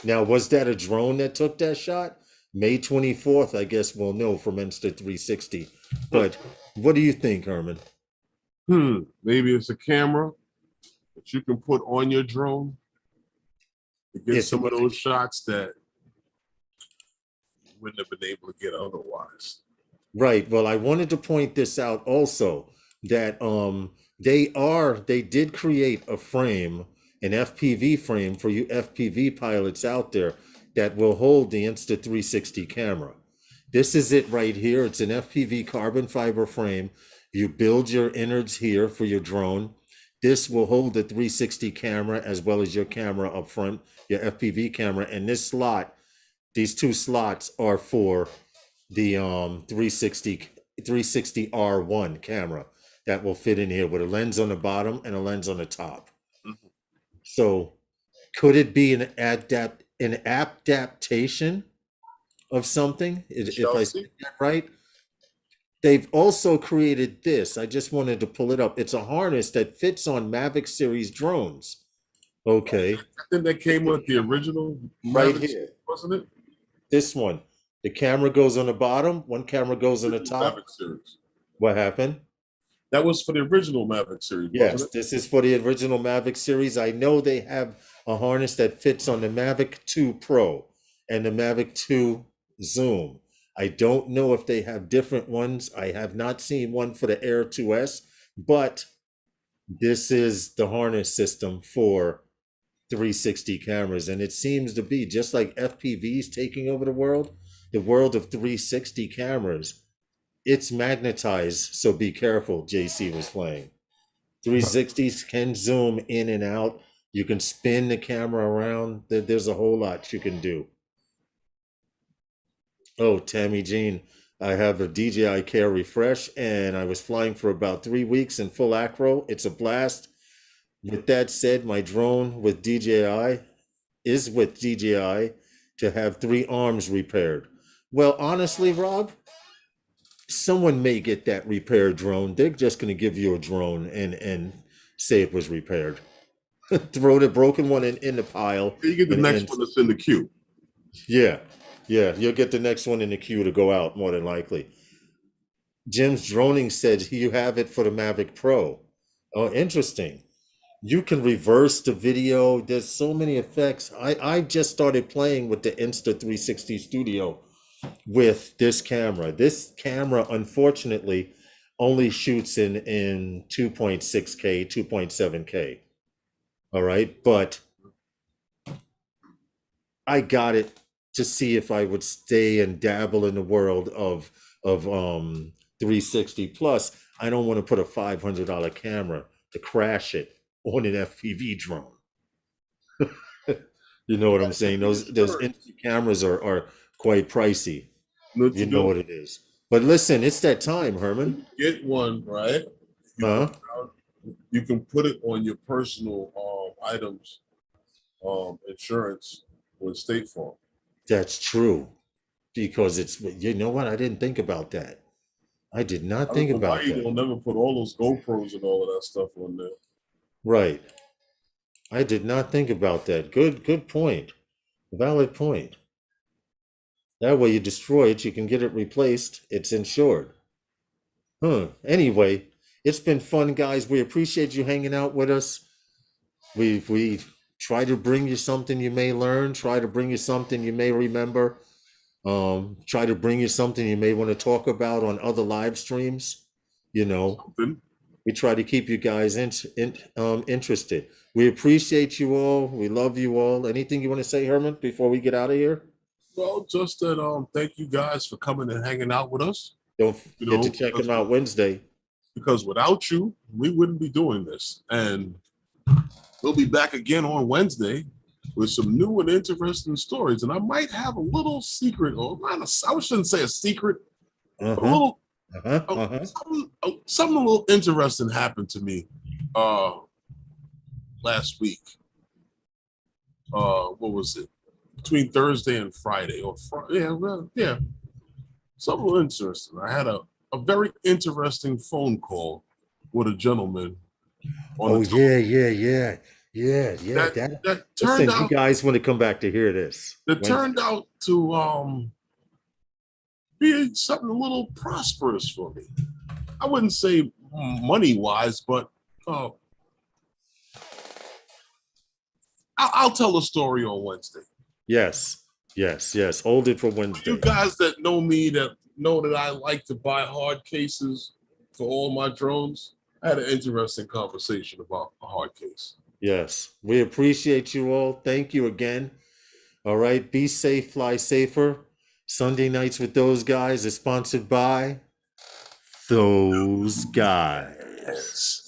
Now, was that a drone that took that shot? May 24th, I guess we'll know from Insta 360. But what do you think, Herman? maybe it's a camera that you can put on your drone to get If it some of was those shots that you wouldn't have been able to get otherwise. right. Well, I wanted to point this out also, that they did create a frame, an FPV frame for you FPV pilots out there, that will hold the Insta 360 camera. This is it right here. It's an FPV carbon fiber frame. You build your innards here for your drone. This will hold the 360 camera as well as your camera up front, your FPV camera. And this slot, these two slots are for the 360 R1 camera that will fit in here with a lens on the bottom and a lens on the top. Mhm. So could it be an adaptation of something, if I Chelsea? said that right? They've also created this. I just wanted to pull it up. It's a harness that fits on Mavic series drones. Okay, I think that came with the original right Mavic, here. wasn't it? This one. The camera goes on the bottom, one camera goes on the Original top. Mavic series. What happened? That was for the original Mavic series, wasn't Yes, it? this is for the original Mavic series. I know they have a harness that fits on the Mavic 2 Pro and the Mavic 2 Zoom. I don't know if they have different ones. I have not seen one for the Air 2S, but this is the harness system for 360 cameras. And it seems to be just like FPVs taking over the world of 360 cameras. It's magnetized, so be careful, JC was playing. 360s can zoom in and out. You can spin the camera around. There's a whole lot you can do. Oh, Tammy Jean, I have a DJI Care Refresh, and I was flying for about 3 weeks in full acro. It's a blast. With that said, my drone with DJI is with DJI to have 3 arms repaired. Well, honestly, Rob, someone may get that repaired drone. They're just going to give you a drone and say it was repaired. Throw the broken one in the pile. You get the next And one that's in the queue. yeah, yeah, you'll get the next one in the queue to go out more than likely. Jim's Droning said you have it for the Mavic Pro. Oh, interesting. You can reverse the video. There's so many effects. I just started playing with the Insta 360 Studio with this camera. This camera, unfortunately, only shoots in 2.6K, 2.7K. All right, but I got it to see if I would stay and dabble in the world of 360 plus. I don't want to put a $500 camera to crash it on an FPV drone. You know what I'm saying? Those instant cameras are quite pricey. What You you know do? what it is. But listen, it's that time, Herman. Get one, right? You Huh? you can put it on your personal items insurance with State Farm. That's true. Because it's, you know what? I didn't think about that. I did not I think don't know why about you that. don't never put all those GoPros and all of that stuff on there. Right. I did not think about that. Good point. Valid point. That way you destroy it, you can get it replaced. It's insured. Anyway, it's been fun, guys. We appreciate you hanging out with us. We try to bring you something you may learn, try to bring you something you may remember, try to bring you something you may want to talk about on other live streams. You know, Something. we try to keep you guys interested. We appreciate you all. We love you all. Anything you want to say, Herman, before we get out of here? Well, just that thank you guys for coming and hanging out with us. Don't You forget to know, check them out Wednesday. because without you, we wouldn't be doing this. And we'll be back again on Wednesday with some new and interesting stories. And I might have a little secret, or not I shouldn't say a secret, a Uh-huh. little Uh-huh. Uh-huh. something a little interesting happened to me last week. What was it? Between Thursday and Friday, or Friday, yeah, something interesting. I had a very interesting phone call with a gentleman on Oh the yeah. that turned Listen, you out guys want to come back to hear this. that Wednesday. turned out to be something a little prosperous for me. I wouldn't say money wise, but I'll tell a story on Wednesday. Yes. Hold it for Wednesday. You guys that know me, that know that I like to buy hard cases for all my drones, I had an interesting conversation about a hard case. Yes. We appreciate you all. Thank you again. All right. Be safe, fly safer. Sunday Nights with Those Guys is sponsored by Those Guys.